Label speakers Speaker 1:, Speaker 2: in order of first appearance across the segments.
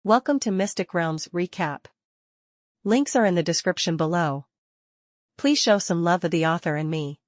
Speaker 1: Welcome to Mystic Realms Recap. Links are in the description below. Please show some love of the author and me.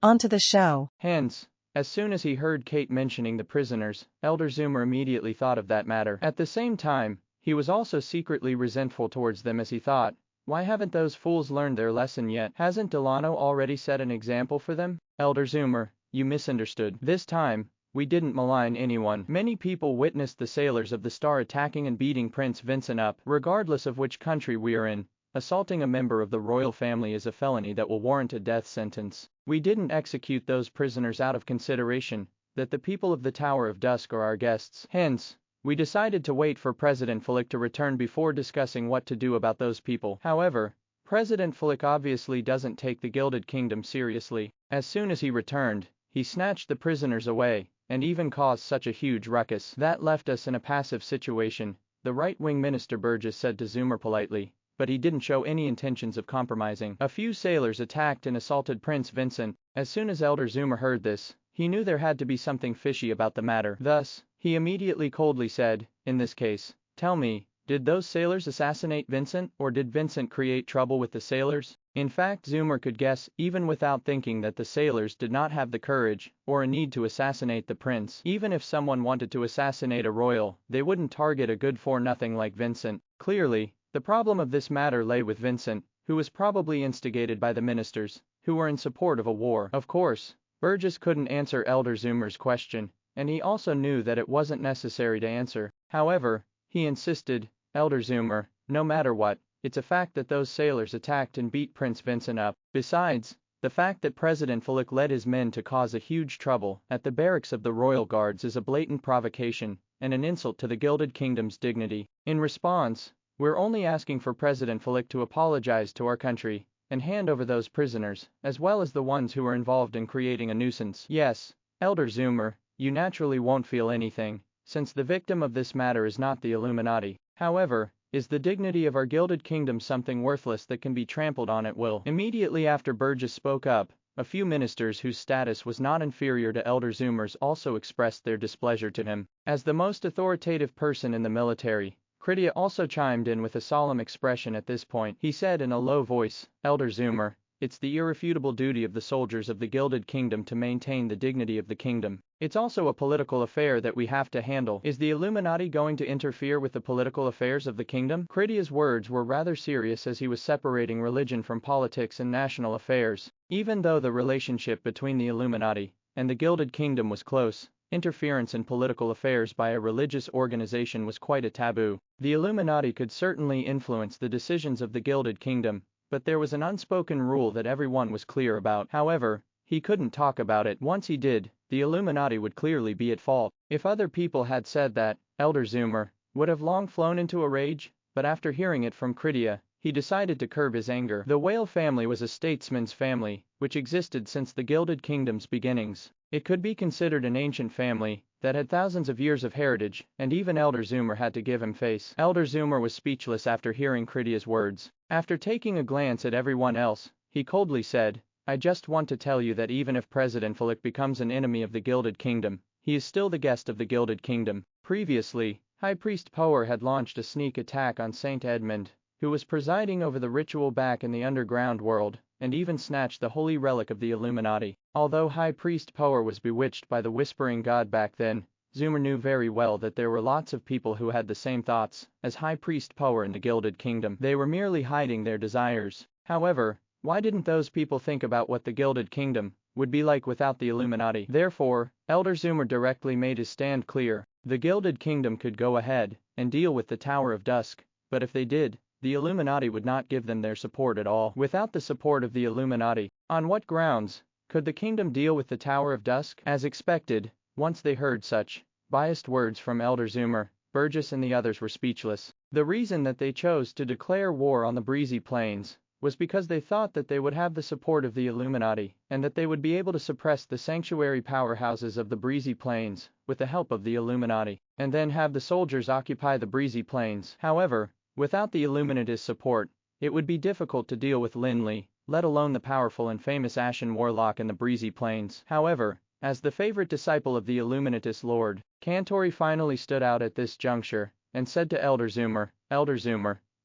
Speaker 1: On to the show.
Speaker 2: Hence, as soon as he heard Kate mentioning the prisoners, Elder Zoomer immediately thought of that matter. At the same time, he was also secretly resentful towards them as he thought, why haven't those fools learned their lesson yet? Hasn't Delano already set an example for them? Elder Zoomer, you misunderstood. This time, we didn't malign anyone. Many people witnessed the sailors of the Star attacking and beating Prince Vincent up. Regardless of which country we are in, assaulting a member of the royal family is a felony that will warrant a death sentence. We didn't execute those prisoners out of consideration that the people of the Tower of Dusk are our guests. Hence, we decided to wait for President Flick to return before discussing what to do about those people. However, President Flick obviously doesn't take the Gilded Kingdom seriously. As soon as he returned, he snatched the prisoners away, and even caused such a huge ruckus. That left us in a passive situation, the right-wing Minister Burgess said to Zoomer politely, but he didn't show any intentions of compromising. A few sailors attacked and assaulted Prince Vincent. As soon as Elder Zoomer heard this, he knew there had to be something fishy about the matter. Thus, he immediately coldly said, in this case, tell me, did those sailors assassinate Vincent, or did Vincent create trouble with the sailors? In fact, Zoomer could guess, even without thinking, that the sailors did not have the courage, or a need to assassinate the prince. Even if someone wanted to assassinate a royal, they wouldn't target a good-for-nothing like Vincent. Clearly, the problem of this matter lay with Vincent, who was probably instigated by the ministers, who were in support of a war. Of course, Burgess couldn't answer Elder Zoomer's question, and he also knew that it wasn't necessary to answer. However, he insisted, Elder Zoomer, no matter what, it's a fact that those sailors attacked and beat Prince Vincent up. Besides, the fact that President Flick led his men to cause a huge trouble at the barracks of the Royal Guards is a blatant provocation and an insult to the Gilded Kingdom's dignity. In response, we're only asking for President Flick to apologize to our country and hand over those prisoners, as well as the ones who were involved in creating a nuisance. Yes, Elder Zoomer, you naturally won't feel anything, since the victim of this matter is not the Illuminati. However, is the dignity of our Gilded Kingdom something worthless that can be trampled on at will? Immediately after Burgess spoke up, a few ministers whose status was not inferior to Elder Zoomer's also expressed their displeasure to him. As the most authoritative person in the military, Critia also chimed in with a solemn expression at this point. He said in a low voice, Elder Zoomer, it's the irrefutable duty of the soldiers of the Gilded Kingdom to maintain the dignity of the kingdom. It's also a political affair that we have to handle. Is the Illuminati going to interfere with the political affairs of the kingdom? Critia's words were rather serious as he was separating religion from politics and national affairs. Even though the relationship between the Illuminati and the Gilded Kingdom was close, interference in political affairs by a religious organization was quite a taboo. The Illuminati could certainly influence the decisions of the Gilded Kingdom, but there was an unspoken rule that everyone was clear about. However, he couldn't talk about it. Once he did, the Illuminati would clearly be at fault. If other people had said that, Elder Zoomer would have long flown into a rage, but after hearing it from Critia, he decided to curb his anger. The Whale family was a statesman's family, which existed since the Gilded Kingdom's beginnings. It could be considered an ancient family that had thousands of years of heritage, and even Elder Zoomer had to give him face. Elder Zoomer was speechless after hearing Critia's words. After taking a glance at everyone else, he coldly said, I just want to tell you that even if President Flick becomes an enemy of the Gilded Kingdom, he is still the guest of the Gilded Kingdom. Previously, High Priest Power had launched a sneak attack on Saint Edmund, who was presiding over the ritual back in the underground world, and even snatched the holy relic of the Illuminati. Although High Priest Power was bewitched by the Whispering God back then, Zoomer knew very well that there were lots of people who had the same thoughts as High Priest Power in the Gilded Kingdom. They were merely hiding their desires. However, why didn't those people think about what the Gilded Kingdom would be like without the Illuminati? Therefore, Elder Zoomer directly made his stand clear. The Gilded Kingdom could go ahead and deal with the Tower of Dusk, but if they did, the Illuminati would not give them their support at all. Without the support of the Illuminati, on what grounds could the kingdom deal with the Tower of Dusk? As expected, once they heard such biased words from Elder Zoomer, Burgess and the others were speechless. The reason that they chose to declare war on the Breezy Plains was because they thought that they would have the support of the Illuminati, and that they would be able to suppress the sanctuary powerhouses of the Breezy Plains with the help of the Illuminati, and then have the soldiers occupy the Breezy Plains. However, without the Illuminatist support, it would be difficult to deal with Lin Li, let alone the powerful and famous Ashen Warlock in the Breezy Plains. However, as the favorite disciple of the Illuminatist Lord, Cantori finally stood out at this juncture, and said to Elder Zoomer,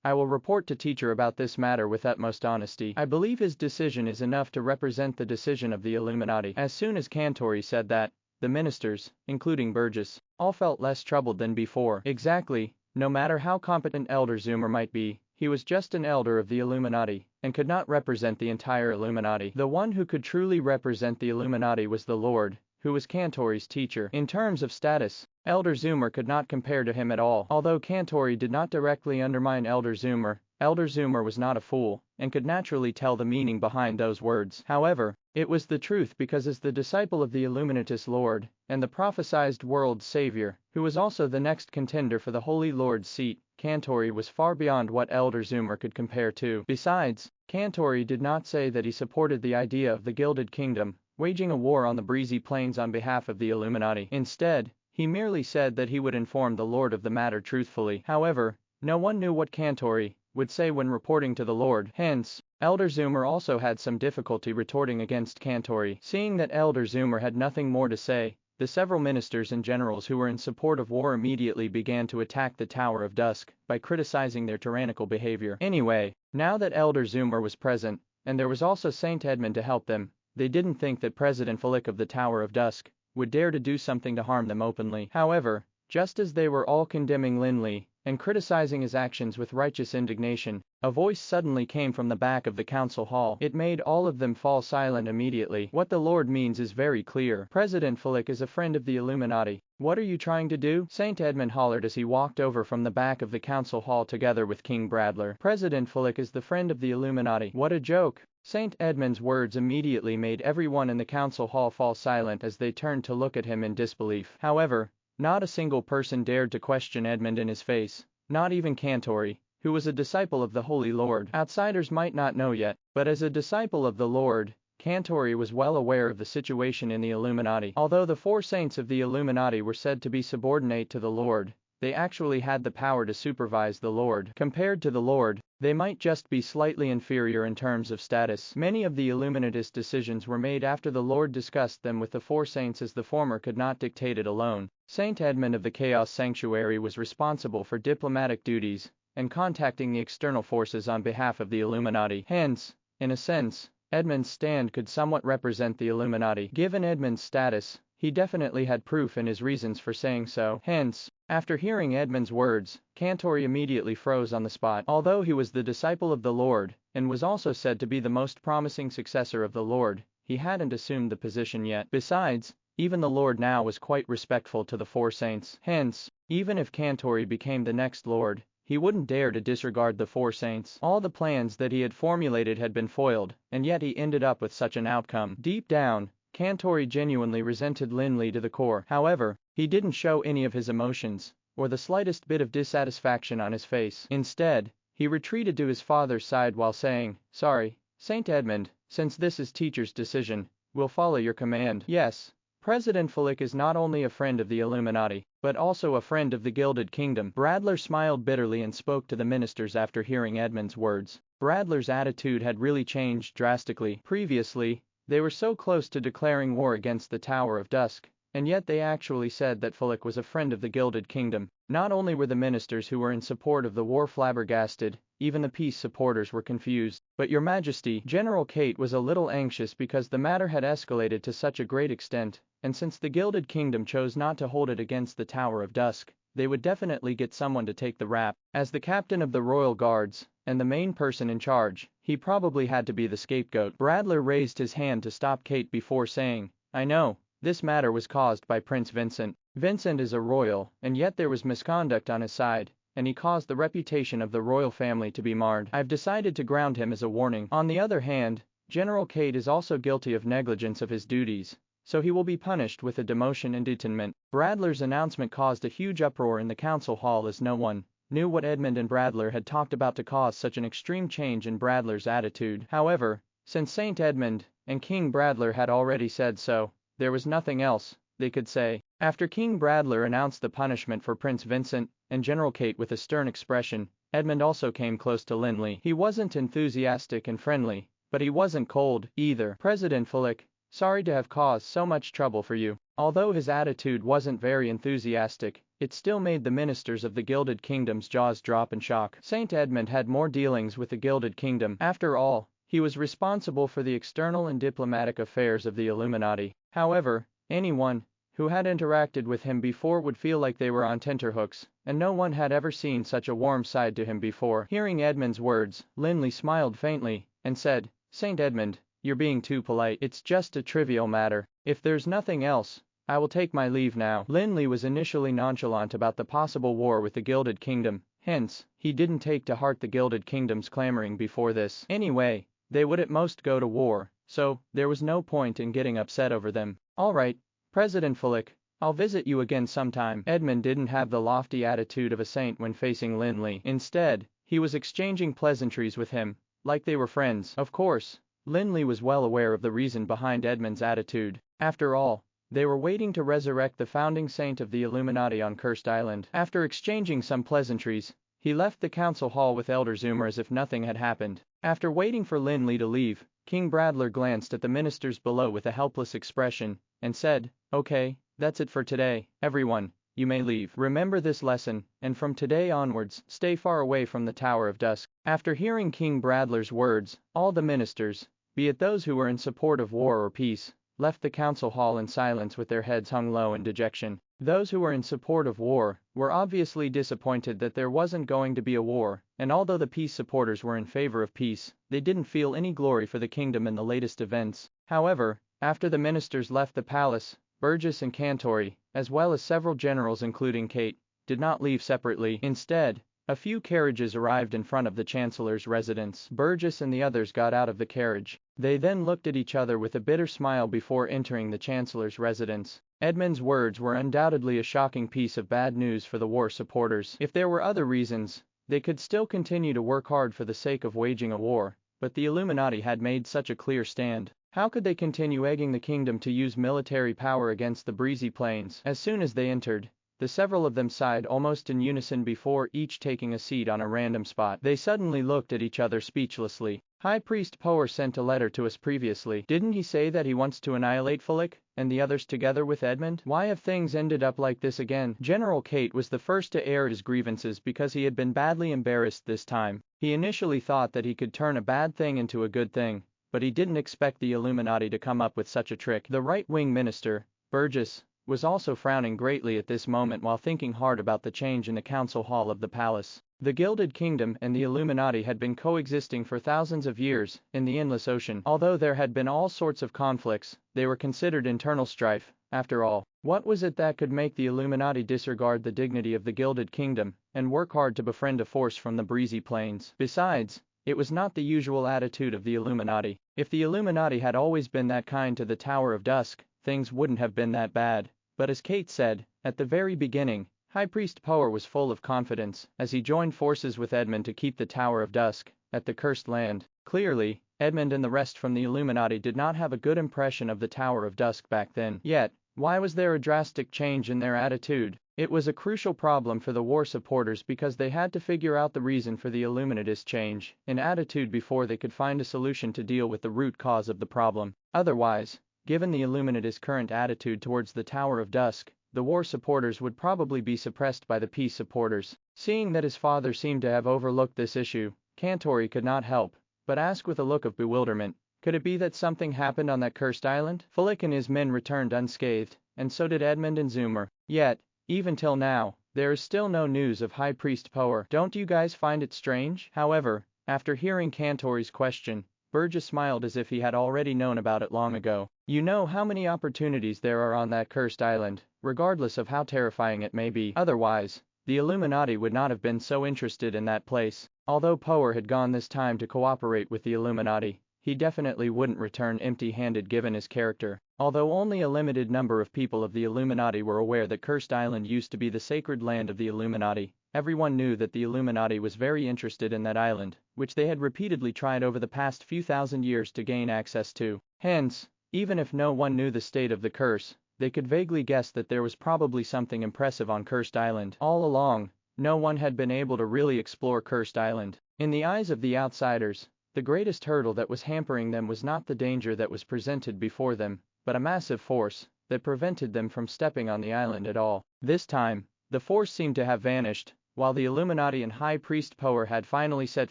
Speaker 2: I will report to teacher about this matter with utmost honesty. I believe his decision is enough to represent the decision of the Illuminati. As soon as Cantori said that, the ministers, including Burgess, all felt less troubled than before. Exactly, no matter how competent Elder Zoomer might be, he was just an elder of the Illuminati, and could not represent the entire Illuminati. The one who could truly represent the Illuminati was the Lord, who was Cantori's teacher. In terms of status, Elder Zoomer could not compare to him at all. Although Cantori did not directly undermine Elder Zoomer was not a fool, and could naturally tell the meaning behind those words. However, it was the truth because as the disciple of the Illuminatus Lord, and the prophesied world's savior, who was also the next contender for the Holy Lord's seat, Cantori was far beyond what Elder Zoomer could compare to. Besides, Cantori did not say that he supported the idea of the Gilded Kingdom waging a war on the breezy plains on behalf of the Illuminati. Instead, he merely said that he would inform the Lord of the matter truthfully. However, no one knew what Cantori would say when reporting to the Lord. Hence, Elder Zoomer also had some difficulty retorting against Cantori. Seeing that Elder Zoomer had nothing more to say, the several ministers and generals who were in support of war immediately began to attack the Tower of Dusk by criticizing their tyrannical behavior. Anyway, now that Elder Zoomer was present, and there was also Saint Edmund to help them, they didn't think that President Flick of the Tower of Dusk would dare to do something to harm them openly. However, just as they were all condemning Lin Li and criticizing his actions with righteous indignation, a voice suddenly came from the back of the council hall. It made all of them fall silent immediately. What the Lord means is very clear. President Flick is a friend of the Illuminati. What are you trying to do? Saint Edmund hollered as he walked over from the back of the council hall together with King Bradler. President Flick is the friend of the Illuminati. What a joke. Saint Edmund's words immediately made everyone in the council hall fall silent as they turned to look at him in disbelief. However, not a single person dared to question Edmund in his face, not even Cantori, who was a disciple of the Holy Lord. Outsiders might not know yet, but as a disciple of the Lord, Cantori was well aware of the situation in the Illuminati. Although the four saints of the Illuminati were said to be subordinate to the Lord, they actually had the power to supervise the Lord. Compared to the Lord, they might just be slightly inferior in terms of status. Many of the Illuminatist decisions were made after the Lord discussed them with the four saints as the former could not dictate it alone. Saint Edmund of the Chaos Sanctuary was responsible for diplomatic duties and contacting the external forces on behalf of the Illuminati. Hence, in a sense, Edmund's stand could somewhat represent the Illuminati. Given Edmund's status, he definitely had proof in his reasons for saying so. Hence, after hearing Edmund's words, Cantori immediately froze on the spot. Although he was the disciple of the Lord, and was also said to be the most promising successor of the Lord, he hadn't assumed the position yet. Besides, even the Lord now was quite respectful to the four saints. Hence, even if Cantori became the next Lord, he wouldn't dare to disregard the four saints. All the plans that he had formulated had been foiled, and yet he ended up with such an outcome. Deep down, Cantori genuinely resented Lin Li to the core. However, he didn't show any of his emotions, or the slightest bit of dissatisfaction on his face. Instead, he retreated to his father's side while saying, "Sorry, Saint Edmund, since this is teacher's decision, we'll follow your command." Yes, President Flick is not only a friend of the Illuminati, but also a friend of the Gilded Kingdom. Bradler smiled bitterly and spoke to the ministers after hearing Edmund's words. Bradler's attitude had really changed drastically. Previously, they were so close to declaring war against the Tower of Dusk, and yet they actually said that Flick was a friend of the Gilded Kingdom. Not only were the ministers who were in support of the war flabbergasted, even the peace supporters were confused. But Your Majesty, General Kate was a little anxious because the matter had escalated to such a great extent, and since the Gilded Kingdom chose not to hold it against the Tower of Dusk, they would definitely get someone to take the rap. As the captain of the Royal Guards, and the main person in charge, he probably had to be the scapegoat. Bradler raised his hand to stop Kate before saying, "I know, this matter was caused by Prince Vincent. Vincent is a royal, and yet there was misconduct on his side, and he caused the reputation of the royal family to be marred. I've decided to ground him as a warning." On the other hand, General Kate is also guilty of negligence of his duties, so he will be punished with a demotion and detention. Bradler's announcement caused a huge uproar in the council hall as no one knew what Edmund and Bradler had talked about to cause such an extreme change in Bradler's attitude. However, since Saint Edmund and King Bradler had already said so, there was nothing else they could say. After King Bradler announced the punishment for Prince Vincent and General Kate with a stern expression, Edmund also came close to Lin Li. He wasn't enthusiastic and friendly, but he wasn't cold either. "President Flick, sorry to have caused so much trouble for you." Although his attitude wasn't very enthusiastic, it still made the ministers of the Gilded Kingdom's jaws drop in shock. Saint Edmund had more dealings with the Gilded Kingdom. After all, he was responsible for the external and diplomatic affairs of the Illuminati. However, anyone who had interacted with him before would feel like they were on tenterhooks, and no one had ever seen such a warm side to him before. Hearing Edmund's words, Lin Li smiled faintly and said, "Saint Edmund, you're being too polite. It's just a trivial matter. If there's nothing else, I will take my leave now." Lin Li was initially nonchalant about the possible war with the Gilded Kingdom, hence, he didn't take to heart the Gilded Kingdom's clamoring before this. Anyway, they would at most go to war, so there was no point in getting upset over them. "Alright, President Fulik, I'll visit you again sometime." Edmund didn't have the lofty attitude of a saint when facing Lin Li. Instead, he was exchanging pleasantries with him, like they were friends. Of course, Lin Li was well aware of the reason behind Edmund's attitude. After all, they were waiting to resurrect the founding saint of the Illuminati on Cursed Island. After exchanging some pleasantries, he left the council hall with Elder Zoomer as if nothing had happened. After waiting for Lin Li to leave, King Bradler glanced at the ministers below with a helpless expression, and said, "Okay, that's it for today, everyone, you may leave. Remember this lesson, and from today onwards, stay far away from the Tower of Dusk." After hearing King Bradler's words, all the ministers, be it those who were in support of war or peace, left the council hall in silence with their heads hung low in dejection. Those who were in support of war were obviously disappointed that there wasn't going to be a war, and although the peace supporters were in favor of peace, they didn't feel any glory for the kingdom in the latest events. However, after the ministers left the palace, Burgess and Cantori, as well as several generals including Kate, did not leave separately. Instead, a few carriages arrived in front of the Chancellor's residence. Burgess and the others got out of the carriage. They then looked at each other with a bitter smile before entering the Chancellor's residence. Edmund's words were undoubtedly a shocking piece of bad news for the war supporters. If there were other reasons, they could still continue to work hard for the sake of waging a war, but the Illuminati had made such a clear stand. How could they continue egging the kingdom to use military power against the breezy plains? As soon as they entered, the several of them sighed almost in unison before each taking a seat on a random spot. They suddenly looked at each other speechlessly. "High Priest Power sent a letter to us previously. Didn't he say that he wants to annihilate Fulik and the others together with Edmund? Why have things ended up like this again?" General Kate was the first to air his grievances because he had been badly embarrassed this time. He initially thought that he could turn a bad thing into a good thing, but he didn't expect the Illuminati to come up with such a trick. The right-wing minister, Burgess, was also frowning greatly at this moment while thinking hard about the change in the council hall of the palace. The Gilded Kingdom and the Illuminati had been coexisting for thousands of years in the Endless Ocean. Although there had been all sorts of conflicts, they were considered internal strife, after all. What was it that could make the Illuminati disregard the dignity of the Gilded Kingdom and work hard to befriend a force from the breezy plains? Besides, it was not the usual attitude of the Illuminati. If the Illuminati had always been that kind to the Tower of Dusk, things wouldn't have been that bad. But as Kate said, at the very beginning, High Priest Power was full of confidence as he joined forces with Edmund to keep the Tower of Dusk at the Cursed Land. Clearly, Edmund and the rest from the Illuminati did not have a good impression of the Tower of Dusk back then. Yet, why was there a drastic change in their attitude? It was a crucial problem for the war supporters because they had to figure out the reason for the Illuminatist change in attitude before they could find a solution to deal with the root cause of the problem. Otherwise, given the Illuminatist current attitude towards the Tower of Dusk, the war supporters would probably be suppressed by the peace supporters. Seeing that his father seemed to have overlooked this issue, Cantori could not help but ask with a look of bewilderment, could it be that something happened on that cursed island? Fulik and his men returned unscathed, and so did Edmund and Zoomer. Yet, even till now, there is still no news of High Priest Power. Don't you guys find it strange? However, after hearing Cantori's question, Burgess smiled as if he had already known about it long ago. You know how many opportunities there are on that cursed island, regardless of how terrifying it may be. Otherwise, the Illuminati would not have been so interested in that place. Although Power had gone this time to cooperate with the Illuminati, he definitely wouldn't return empty-handed given his character. Although only a limited number of people of the Illuminati were aware that Cursed Island used to be the sacred land of the Illuminati, everyone knew that the Illuminati was very interested in that island, which they had repeatedly tried over the past few thousand years to gain access to. Hence, even if no one knew the state of the curse, they could vaguely guess that there was probably something impressive on Cursed Island. All along, no one had been able to really explore Cursed Island. In the eyes of the outsiders, the greatest hurdle that was hampering them was not the danger that was presented before them, but a massive force that prevented them from stepping on the island at all. This time, the force seemed to have vanished. While the Illuminati and High Priest Power had finally set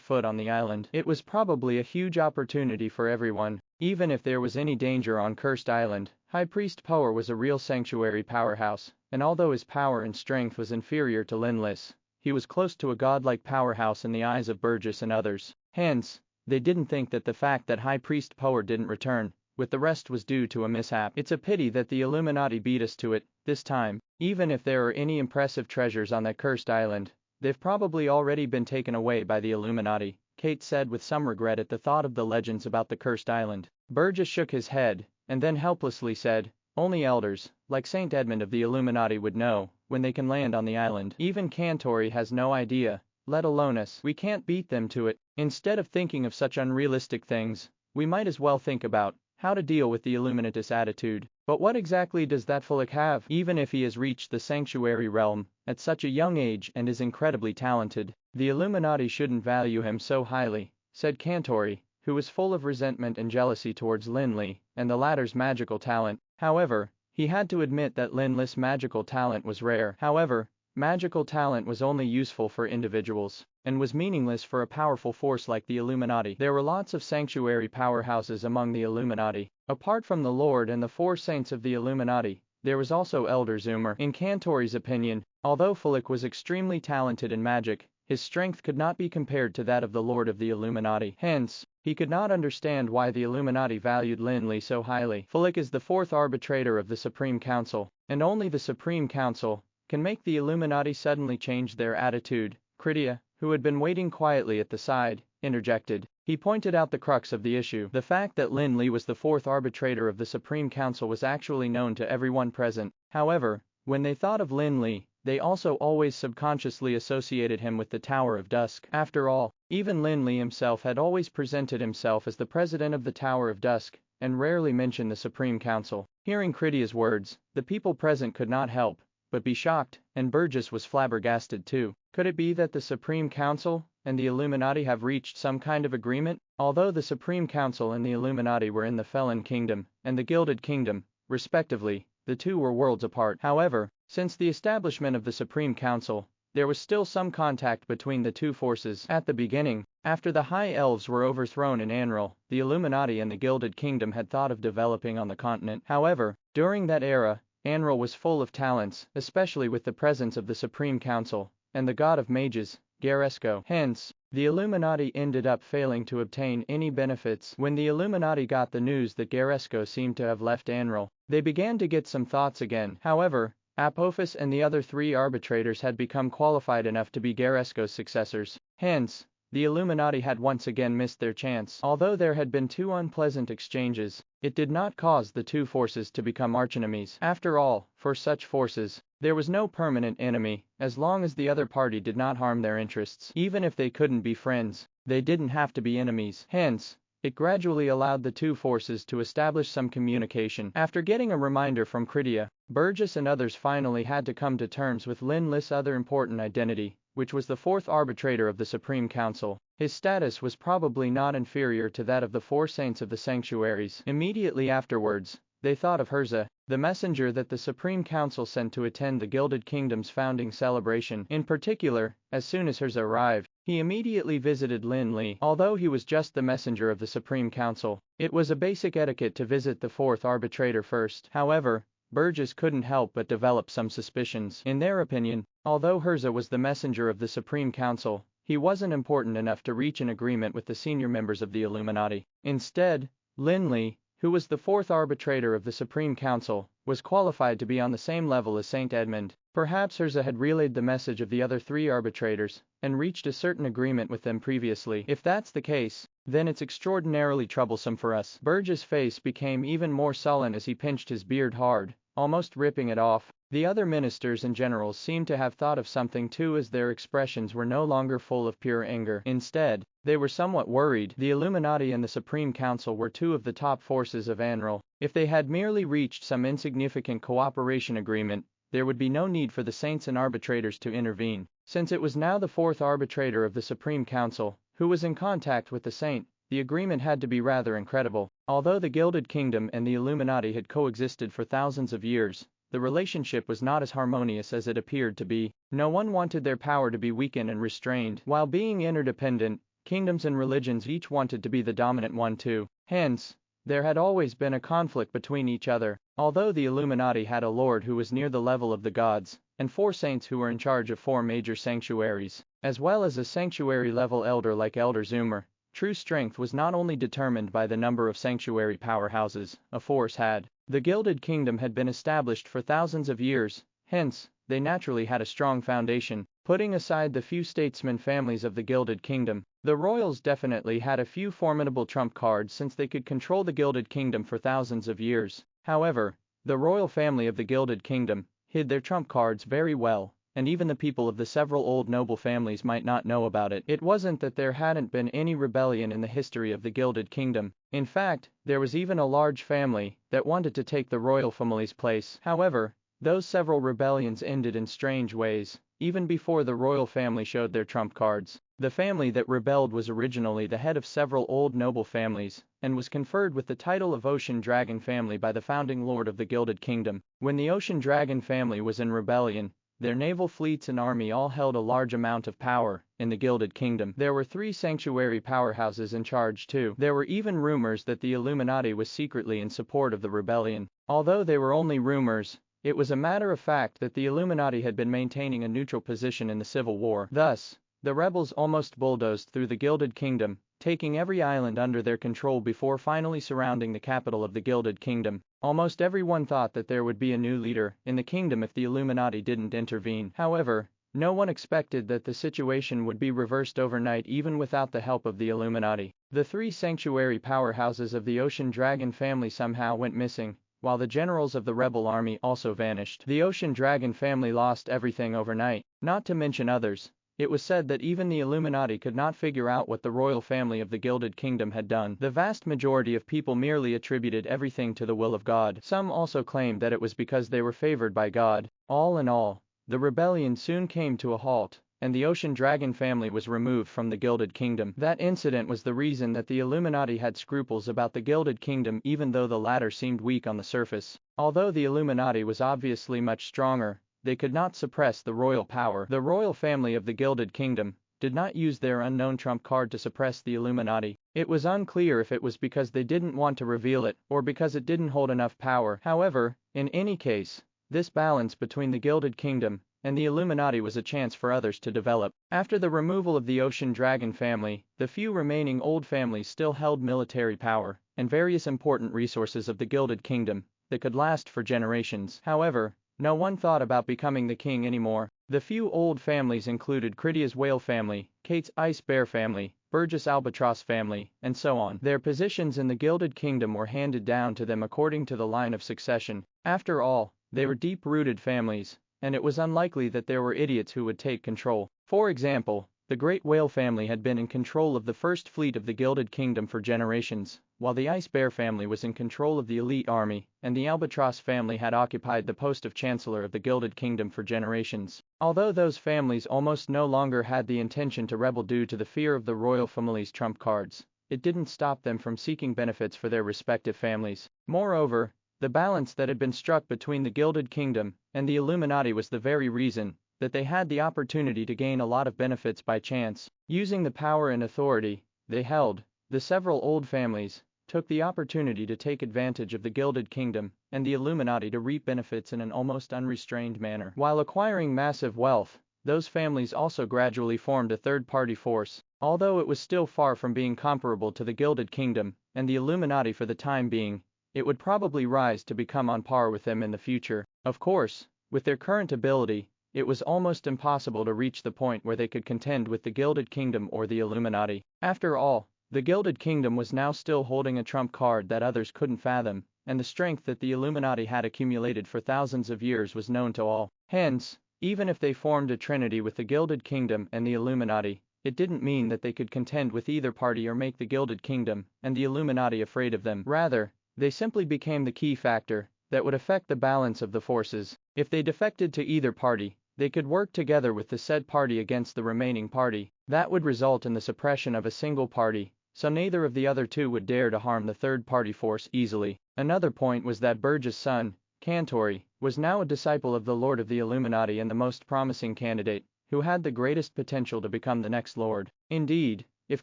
Speaker 2: foot on the island, it was probably a huge opportunity for everyone. Even if there was any danger on Cursed Island, High Priest Power was a real sanctuary powerhouse, and although his power and strength was inferior to Lin Li's, he was close to a godlike powerhouse in the eyes of Burgess and others. Hence, they didn't think that the fact that High Priest Power didn't return with the rest was due to a mishap. It's a pity that the Illuminati beat us to it, this time. Even if there are any impressive treasures on that cursed island, they've probably already been taken away by the Illuminati, Kate said with some regret at the thought of the legends about the cursed island. Burgess shook his head, and then helplessly said, only elders, like Saint Edmund of the Illuminati would know, when they can land on the island. Even Cantori has no idea, let alone us. We can't beat them to it. Instead of thinking of such unrealistic things, we might as well think about how to deal with the Illuminatist attitude. But what exactly does that Fulik have? Even if he has reached the sanctuary realm at such a young age and is incredibly talented, the Illuminati shouldn't value him so highly, said Cantori, who was full of resentment and jealousy towards Lin Li and the latter's magical talent. However, he had to admit that Lin Li's magical talent was rare. However, magical talent was only useful for individuals, and was meaningless for a powerful force like the Illuminati. There were lots of sanctuary powerhouses among the Illuminati. Apart from the Lord and the 4 saints of the Illuminati, there was also Elder Zoomer. In Cantori's opinion, although Fulik was extremely talented in magic, his strength could not be compared to that of the Lord of the Illuminati. Hence, he could not understand why the Illuminati valued Lin Li so highly. Fulik is the 4th arbitrator of the Supreme Council, and only the Supreme Council can make the Illuminati suddenly change their attitude. Critia, who had been waiting quietly at the side, interjected. He pointed out the crux of the issue. The fact that Lin Li was the 4th arbitrator of the Supreme Council was actually known to everyone present. However, when they thought of Lin Li, they also always subconsciously associated him with the Tower of Dusk. After all, even Lin Li himself had always presented himself as the president of the Tower of Dusk, and rarely mentioned the Supreme Council. Hearing Critia's words, the people present could not help but be shocked, and Burgess was flabbergasted too. Could it be that the Supreme Council and the Illuminati have reached some kind of agreement? Although the Supreme Council and the Illuminati were in the Felon Kingdom and the Gilded Kingdom, respectively, the two were worlds apart. However, since the establishment of the Supreme Council, there was still some contact between the two forces. At the beginning, after the High Elves were overthrown in Anral, the Illuminati and the Gilded Kingdom had thought of developing on the continent. However, during that era, Anral was full of talents, especially with the presence of the Supreme Council and the god of mages, Garesco. Hence, the Illuminati ended up failing to obtain any benefits. When the Illuminati got the news that Garesco seemed to have left Anral, they began to get some thoughts again. However, Apophis and the other 3 arbitrators had become qualified enough to be Garesco's successors. Hence, the Illuminati had once again missed their chance. Although there had been 2 unpleasant exchanges, it did not cause the 2 forces to become archenemies. After all, for such forces, there was no permanent enemy, as long as the other party did not harm their interests. Even if they couldn't be friends, they didn't have to be enemies. Hence, it gradually allowed the 2 forces to establish some communication. After getting a reminder from Critia, Burgess and others finally had to come to terms with Lin Li's other important identity, which was the 4th arbitrator of the Supreme Council. His status was probably not inferior to that of the 4 saints of the sanctuaries. Immediately afterwards, they thought of Herza, the messenger that the Supreme Council sent to attend the Gilded Kingdom's founding celebration. In particular, as soon as Herza arrived, he immediately visited Lin Li. Although he was just the messenger of the Supreme Council, it was a basic etiquette to visit the 4th arbitrator first. However, Burgess couldn't help but develop some suspicions. In their opinion, although Herza was the messenger of the Supreme Council, he wasn't important enough to reach an agreement with the senior members of the Illuminati. Instead, Lin Li, who was the 4th arbitrator of the Supreme Council, was qualified to be on the same level as Saint Edmund. Perhaps Herza had relayed the message of the other 3 arbitrators, and reached a certain agreement with them previously. If that's the case, then it's extraordinarily troublesome for us. Burgess' face became even more sullen as he pinched his beard hard, almost ripping it off. The other ministers and generals seemed to have thought of something too, as their expressions were no longer full of pure anger. Instead, they were somewhat worried. The Illuminati and the Supreme Council were 2 of the top forces of Anral. If they had merely reached some insignificant cooperation agreement, there would be no need for the saints and arbitrators to intervene. Since it was now the 4th arbitrator of the Supreme Council who was in contact with the saint, the agreement had to be rather incredible. Although the Gilded Kingdom and the Illuminati had coexisted for thousands of years, the relationship was not as harmonious as it appeared to be. No one wanted their power to be weakened and restrained. While being interdependent, kingdoms and religions each wanted to be the dominant one too. Hence, there had always been a conflict between each other. Although the Illuminati had a lord who was near the level of the gods, and 4 saints who were in charge of 4 major sanctuaries, as well as a sanctuary-level elder like Elder Zoomer, true strength was not only determined by the number of sanctuary powerhouses a force had. The Gilded Kingdom had been established for thousands of years, hence, they naturally had a strong foundation. Putting aside the few statesman families of the Gilded Kingdom, the royals definitely had a few formidable trump cards since they could control the Gilded Kingdom for thousands of years. However, the royal family of the Gilded Kingdom hid their trump cards very well, and even the people of the several old noble families might not know about it. It wasn't that there hadn't been any rebellion in the history of the Gilded Kingdom. In fact, there was even a large family that wanted to take the royal family's place. However, those several rebellions ended in strange ways, even before the royal family showed their trump cards. The family that rebelled was originally the head of several old noble families, and was conferred with the title of Ocean Dragon family by the founding lord of the Gilded Kingdom. When the Ocean Dragon family was in rebellion, their naval fleets and army all held a large amount of power in the Gilded Kingdom. There were 3 sanctuary powerhouses in charge too. There were even rumors that the Illuminati was secretly in support of the rebellion. Although they were only rumors, it was a matter of fact that the Illuminati had been maintaining a neutral position in the Civil War. Thus, the rebels almost bulldozed through the Gilded Kingdom, taking every island under their control before finally surrounding the capital of the Gilded Kingdom. Almost everyone thought that there would be a new leader in the kingdom if the Illuminati didn't intervene. However, no one expected that the situation would be reversed overnight even without the help of the Illuminati. The 3 sanctuary powerhouses of the Ocean Dragon family somehow went missing, while the generals of the rebel army also vanished. The Ocean Dragon family lost everything overnight, not to mention others. It was said that even the Illuminati could not figure out what the royal family of the Gilded Kingdom had done. The vast majority of people merely attributed everything to the will of God. Some also claimed that it was because they were favored by God. All in all, the rebellion soon came to a halt, and the Ocean Dragon family was removed from the Gilded Kingdom. That incident was the reason that the Illuminati had scruples about the Gilded Kingdom even though the latter seemed weak on the surface. Although the Illuminati was obviously much stronger, they could not suppress the royal power. The royal family of the Gilded Kingdom did not use their unknown trump card to suppress the Illuminati. It was unclear if it was because they didn't want to reveal it or because it didn't hold enough power. However, in any case, this balance between the Gilded Kingdom and the Illuminati was a chance for others to develop. After the removal of the Ocean Dragon family, the few remaining old families still held military power and various important resources of the Gilded Kingdom that could last for generations. However, no one thought about becoming the king anymore. The few old families included Critia's whale family, Kate's ice bear family, Burgess albatross family, and so on. Their positions in the Gilded Kingdom were handed down to them according to the line of succession. After all, they were deep-rooted families, and it was unlikely that there were idiots who would take control. For example, the Great Whale family had been in control of the first fleet of the Gilded Kingdom for generations, while the Ice Bear family was in control of the elite army, and the Albatross family had occupied the post of Chancellor of the Gilded Kingdom for generations. Although those families almost no longer had the intention to rebel due to the fear of the royal family's trump cards, it didn't stop them from seeking benefits for their respective families. Moreover, the balance that had been struck between the Gilded Kingdom and the Illuminati was the very reason that they had the opportunity to gain a lot of benefits by chance. Using the power and authority they held, the several old families took the opportunity to take advantage of the Gilded Kingdom and the Illuminati to reap benefits in an almost unrestrained manner. While acquiring massive wealth, those families also gradually formed a third-party force. Although it was still far from being comparable to the Gilded Kingdom and the Illuminati for the time being, it would probably rise to become on par with them in the future. Of course, with their current ability, it was almost impossible to reach the point where they could contend with the Gilded Kingdom or the Illuminati. After all, the Gilded Kingdom was now still holding a trump card that others couldn't fathom, and the strength that the Illuminati had accumulated for thousands of years was known to all. Hence, even if they formed a trinity with the Gilded Kingdom and the Illuminati, it didn't mean that they could contend with either party or make the Gilded Kingdom and the Illuminati afraid of them. Rather, they simply became the key factor that would affect the balance of the forces. If they defected to either party, they could work together with the said party against the remaining party. That would result in the suppression of a single party, so neither of the other two would dare to harm the third-party force easily. Another point was that Burgess' son, Cantori, was now a disciple of the Lord of the Illuminati and the most promising candidate, who had the greatest potential to become the next Lord. Indeed, if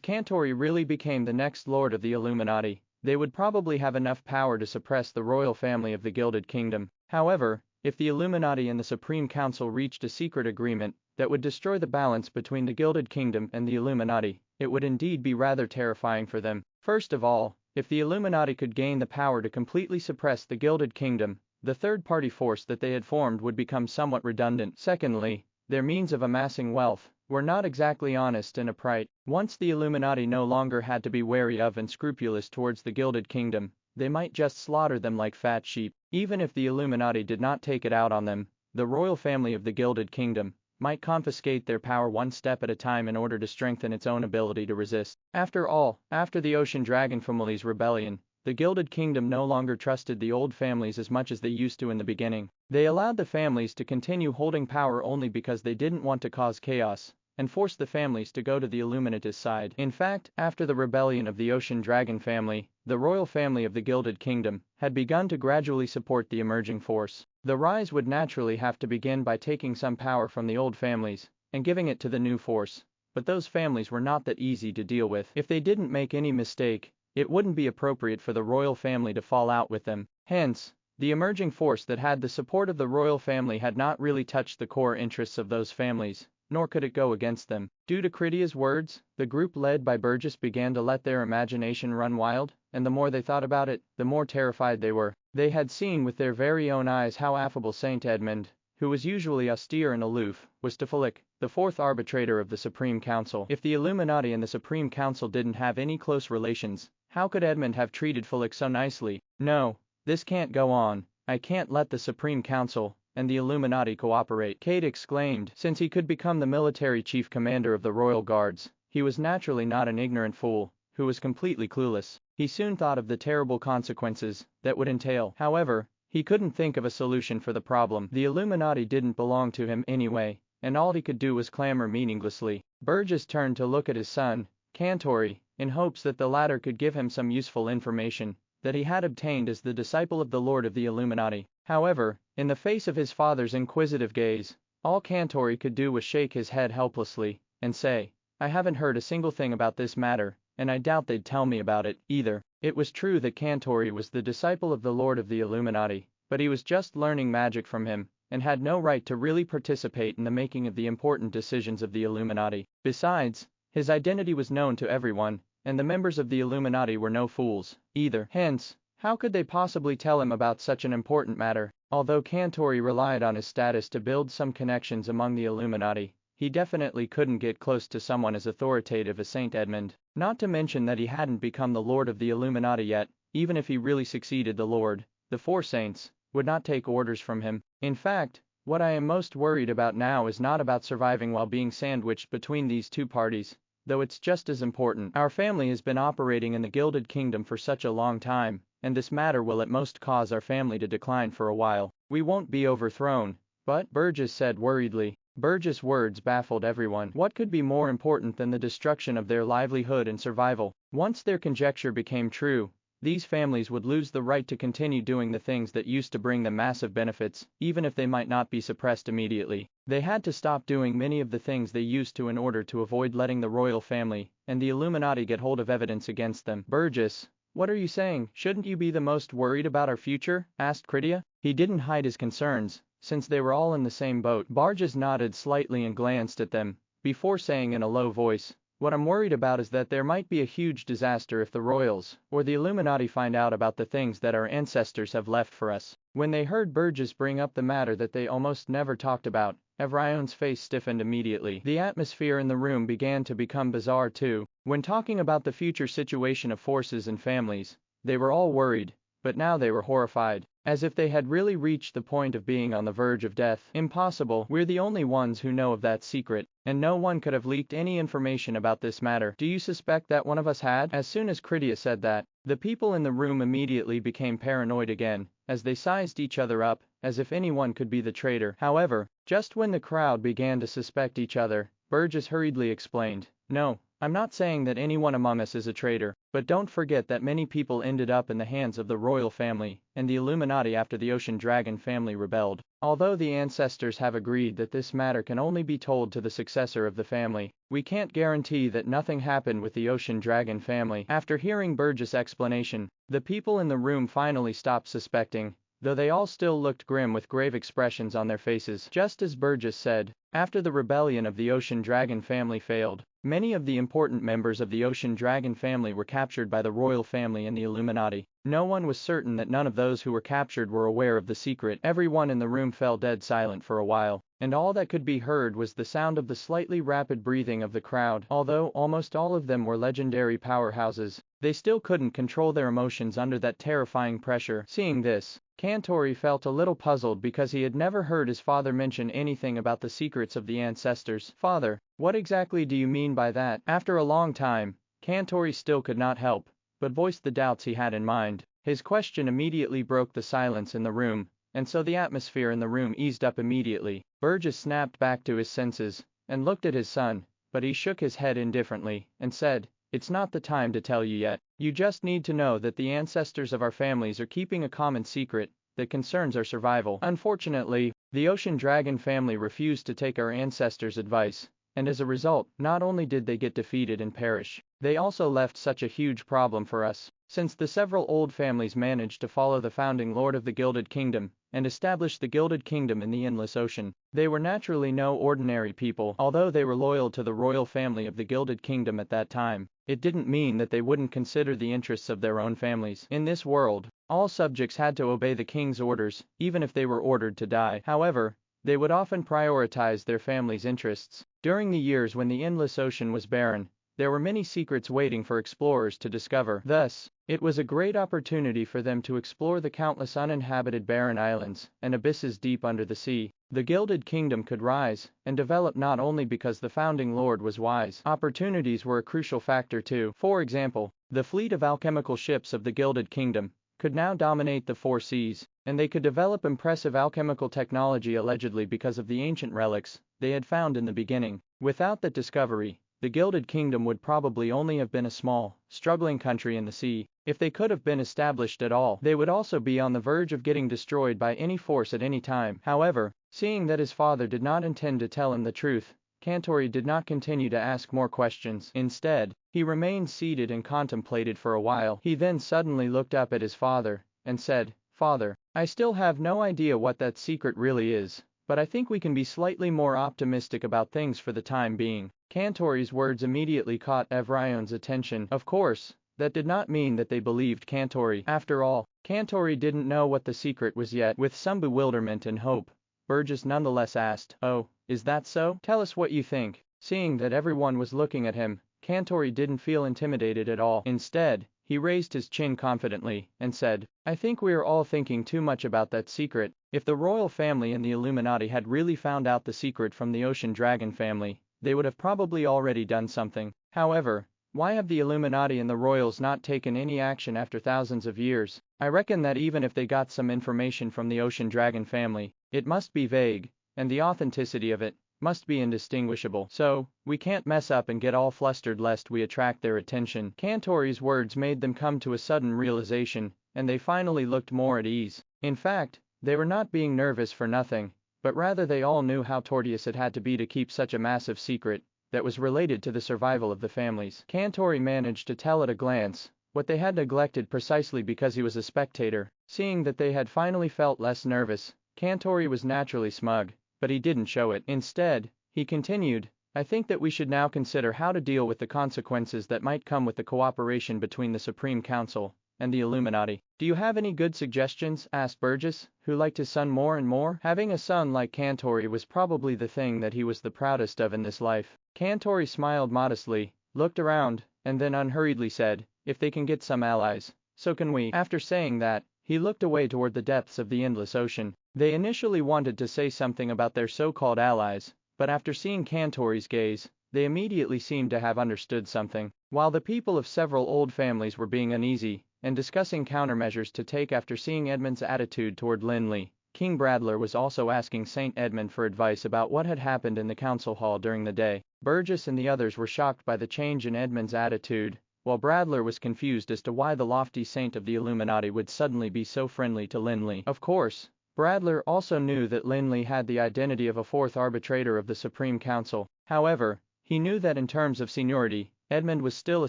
Speaker 2: Cantori really became the next Lord of the Illuminati, they would probably have enough power to suppress the royal family of the Gilded Kingdom. However, if the Illuminati and the Supreme Council reached a secret agreement that would destroy the balance between the Gilded Kingdom and the Illuminati, it would indeed be rather terrifying for them. First of all, if the Illuminati could gain the power to completely suppress the Gilded Kingdom, the third-party force that they had formed would become somewhat redundant. Secondly, their means of amassing wealth were not exactly honest and upright. Once the Illuminati no longer had to be wary of and scrupulous towards the Gilded Kingdom, they might just slaughter them like fat sheep. Even if the Illuminati did not take it out on them, the royal family of the Gilded Kingdom might confiscate their power one step at a time in order to strengthen its own ability to resist. After all, after the Ocean Dragon family's rebellion, the Gilded Kingdom no longer trusted the old families as much as they used to in the beginning. They allowed the families to continue holding power only because they didn't want to cause chaos, and forced the families to go to the Illuminatist side. In fact, after the rebellion of the Ocean Dragon family, the royal family of the Gilded Kingdom had begun to gradually support the emerging force. The rise would naturally have to begin by taking some power from the old families and giving it to the new force, but those families were not that easy to deal with. If they didn't make any mistake, it wouldn't be appropriate for the royal family to fall out with them. Hence, the emerging force that had the support of the royal family had not really touched the core interests of those families, nor could it go against them. Due to Critia's words, the group led by Burgess began to let their imagination run wild, and the more they thought about it, the more terrified they were. They had seen with their very own eyes how affable Saint Edmund, who was usually austere and aloof, was to Philip, the fourth arbitrator of the Supreme Council. If the Illuminati and the Supreme Council didn't have any close relations, how could Edmund have treated Philip so nicely? No, this can't go on. I can't let the Supreme Council and the Illuminati cooperate, Cade exclaimed. Since he could become the military chief commander of the Royal Guards, he was naturally not an ignorant fool who was completely clueless. He soon thought of the terrible consequences that would entail. However, he couldn't think of a solution for the problem. The Illuminati didn't belong to him anyway, and all he could do was clamor meaninglessly. Burgess turned to look at his son, Cantori, in hopes that the latter could give him some useful information that he had obtained as the disciple of the Lord of the Illuminati. However, in the face of his father's inquisitive gaze, all Cantori could do was shake his head helplessly and say, "I haven't heard a single thing about this matter, and I doubt they'd tell me about it, either." It was true that Cantori was the disciple of the Lord of the Illuminati, but he was just learning magic from him, and had no right to really participate in the making of the important decisions of the Illuminati. Besides, his identity was known to everyone, and the members of the Illuminati were no fools, either. Hence, how could they possibly tell him about such an important matter? Although Cantori relied on his status to build some connections among the Illuminati, he definitely couldn't get close to someone as authoritative as Saint Edmund. Not to mention that he hadn't become the Lord of the Illuminati yet. Even if he really succeeded the Lord, the four saints would not take orders from him. In fact, what I am most worried about now is not about surviving while being sandwiched between these two parties, though it's just as important. Our family has been operating in the Gilded Kingdom for such a long time, and this matter will at most cause our family to decline for a while. We won't be overthrown, but, Burgess said worriedly. Burgess' words baffled everyone. What could be more important than the destruction of their livelihood and survival? Once their conjecture became true, these families would lose the right to continue doing the things that used to bring them massive benefits, even if they might not be suppressed immediately. They had to stop doing many of the things they used to in order to avoid letting the royal family and the Illuminati get hold of evidence against them. Burgess, what are you saying? Shouldn't you be the most worried about our future? Asked Critia. He didn't hide his concerns, since they were all in the same boat. Burgess nodded slightly and glanced at them, before saying in a low voice, "What I'm worried about is that there might be a huge disaster if the royals or the Illuminati find out about the things that our ancestors have left for us." When they heard Burgess bring up the matter that they almost never talked about, Evrion's face stiffened immediately. The atmosphere in the room began to become bizarre too. When talking about the future situation of forces and families, they were all worried, but now they were horrified, as if they had really reached the point of being on the verge of death. "Impossible. We're the only ones who know of that secret, and no one could have leaked any information about this matter. Do you suspect that one of us had?" As soon as Critia said that, the people in the room immediately became paranoid again, as they sized each other up, as if anyone could be the traitor. However, just when the crowd began to suspect each other, Burgess hurriedly explained, No, I'm not saying that anyone among us is a traitor, but don't forget that many people ended up in the hands of the royal family and the Illuminati after the Ocean Dragon family rebelled. Although the ancestors have agreed that this matter can only be told to the successor of the family, we can't guarantee that nothing happened with the Ocean Dragon family. After hearing Burgess' explanation, the people in the room finally stopped suspecting, though they all still looked grim with grave expressions on their faces. Just as Burgess said, after the rebellion of the Ocean Dragon family failed, many of the important members of the Ocean Dragon family were captured by the royal family and the Illuminati. No one was certain that none of those who were captured were aware of the secret. Everyone in the room fell dead silent for a while, and all that could be heard was the sound of the slightly rapid breathing of the crowd. Although almost all of them were legendary powerhouses, they still couldn't control their emotions under that terrifying pressure. Seeing this, Kantori felt a little puzzled because he had never heard his father mention anything about the secrets of the ancestors. Father, what exactly do you mean by that? After a long time, Kantori still could not help but voiced the doubts he had in mind. His question immediately broke the silence in the room, and so the atmosphere in the room eased up immediately. Burgess snapped back to his senses and looked at his son, but he shook his head indifferently and said, "It's not the time to tell you yet. You just need to know that the ancestors of our families are keeping a common secret that concerns our survival." Unfortunately, the Ocean Dragon family refused to take our ancestors' advice, and as a result, not only did they get defeated and perish, they also left such a huge problem for us. Since the several old families managed to follow the founding lord of the Gilded Kingdom and establish the Gilded Kingdom in the Endless Ocean, they were naturally no ordinary people. Although they were loyal to the royal family of the Gilded Kingdom at that time, it didn't mean that they wouldn't consider the interests of their own families. In this world, all subjects had to obey the king's orders, even if they were ordered to die. However, they would often prioritize their family's interests. During the years when the Endless Ocean was barren, there were many secrets waiting for explorers to discover. Thus, it was a great opportunity for them to explore the countless uninhabited barren islands and abysses deep under the sea. The Gilded Kingdom could rise and develop not only because the founding lord was wise. Opportunities were a crucial factor too. For example, the fleet of alchemical ships of the Gilded Kingdom could now dominate the four seas, and they could develop impressive alchemical technology allegedly because of the ancient relics they had found in the beginning. Without that discovery, the Gilded Kingdom would probably only have been a small, struggling country in the sea. If they could have been established at all, they would also be on the verge of getting destroyed by any force at any time. However, seeing that his father did not intend to tell him the truth, Kantori did not continue to ask more questions. Instead, he remained seated and contemplated for a while. He then suddenly looked up at his father and said, "Father, I still have no idea what that secret really is, but I think we can be slightly more optimistic about things for the time being." Kantori's words immediately caught Evrion's attention. Of course, that did not mean that they believed Kantori. After all, Kantori didn't know what the secret was yet. With some bewilderment and hope, Burgess nonetheless asked, "Oh, is that so? Tell us what you think." Seeing that everyone was looking at him, Kantori didn't feel intimidated at all. Instead, he raised his chin confidently and said, "I think we are all thinking too much about that secret. If the royal family and the Illuminati had really found out the secret from the Ocean Dragon family, they would have probably already done something. However, why have the Illuminati and the royals not taken any action after thousands of years? I reckon that even if they got some information from the Ocean Dragon family, it must be vague, and the authenticity of it must be indistinguishable. So, we can't mess up and get all flustered lest we attract their attention." Kantori's words made them come to a sudden realization, and they finally looked more at ease. In fact, they were not being nervous for nothing, but rather they all knew how tortuous it had to be to keep such a massive secret that was related to the survival of the families. Kantori managed to tell at a glance what they had neglected precisely because he was a spectator. Seeing that they had finally felt less nervous, Kantori was naturally smug, but he didn't show it. Instead, he continued, "I think that we should now consider how to deal with the consequences that might come with the cooperation between the Supreme Council and the Illuminati." "Do you have any good suggestions?" asked Burgess, who liked his son more and more. Having a son like Kantori was probably the thing that he was the proudest of in this life. Kantori smiled modestly, looked around, and then unhurriedly said, "If they can get some allies, so can we." After saying that, he looked away toward the depths of the Endless Ocean. They initially wanted to say something about their so-called allies, but after seeing Kantori's gaze, they immediately seemed to have understood something. While the people of several old families were being uneasy and discussing countermeasures to take after seeing Edmund's attitude toward Lin Li, King Bradler was also asking Saint Edmund for advice about what had happened in the council hall during the day. Burgess and the others were shocked by the change in Edmund's attitude, while Bradler was confused as to why the lofty saint of the Illuminati would suddenly be so friendly to Lin Li. Of course, Bradler also knew that Lin Li had the identity of a fourth arbitrator of the Supreme Council. However, he knew that in terms of seniority, Edmund was still a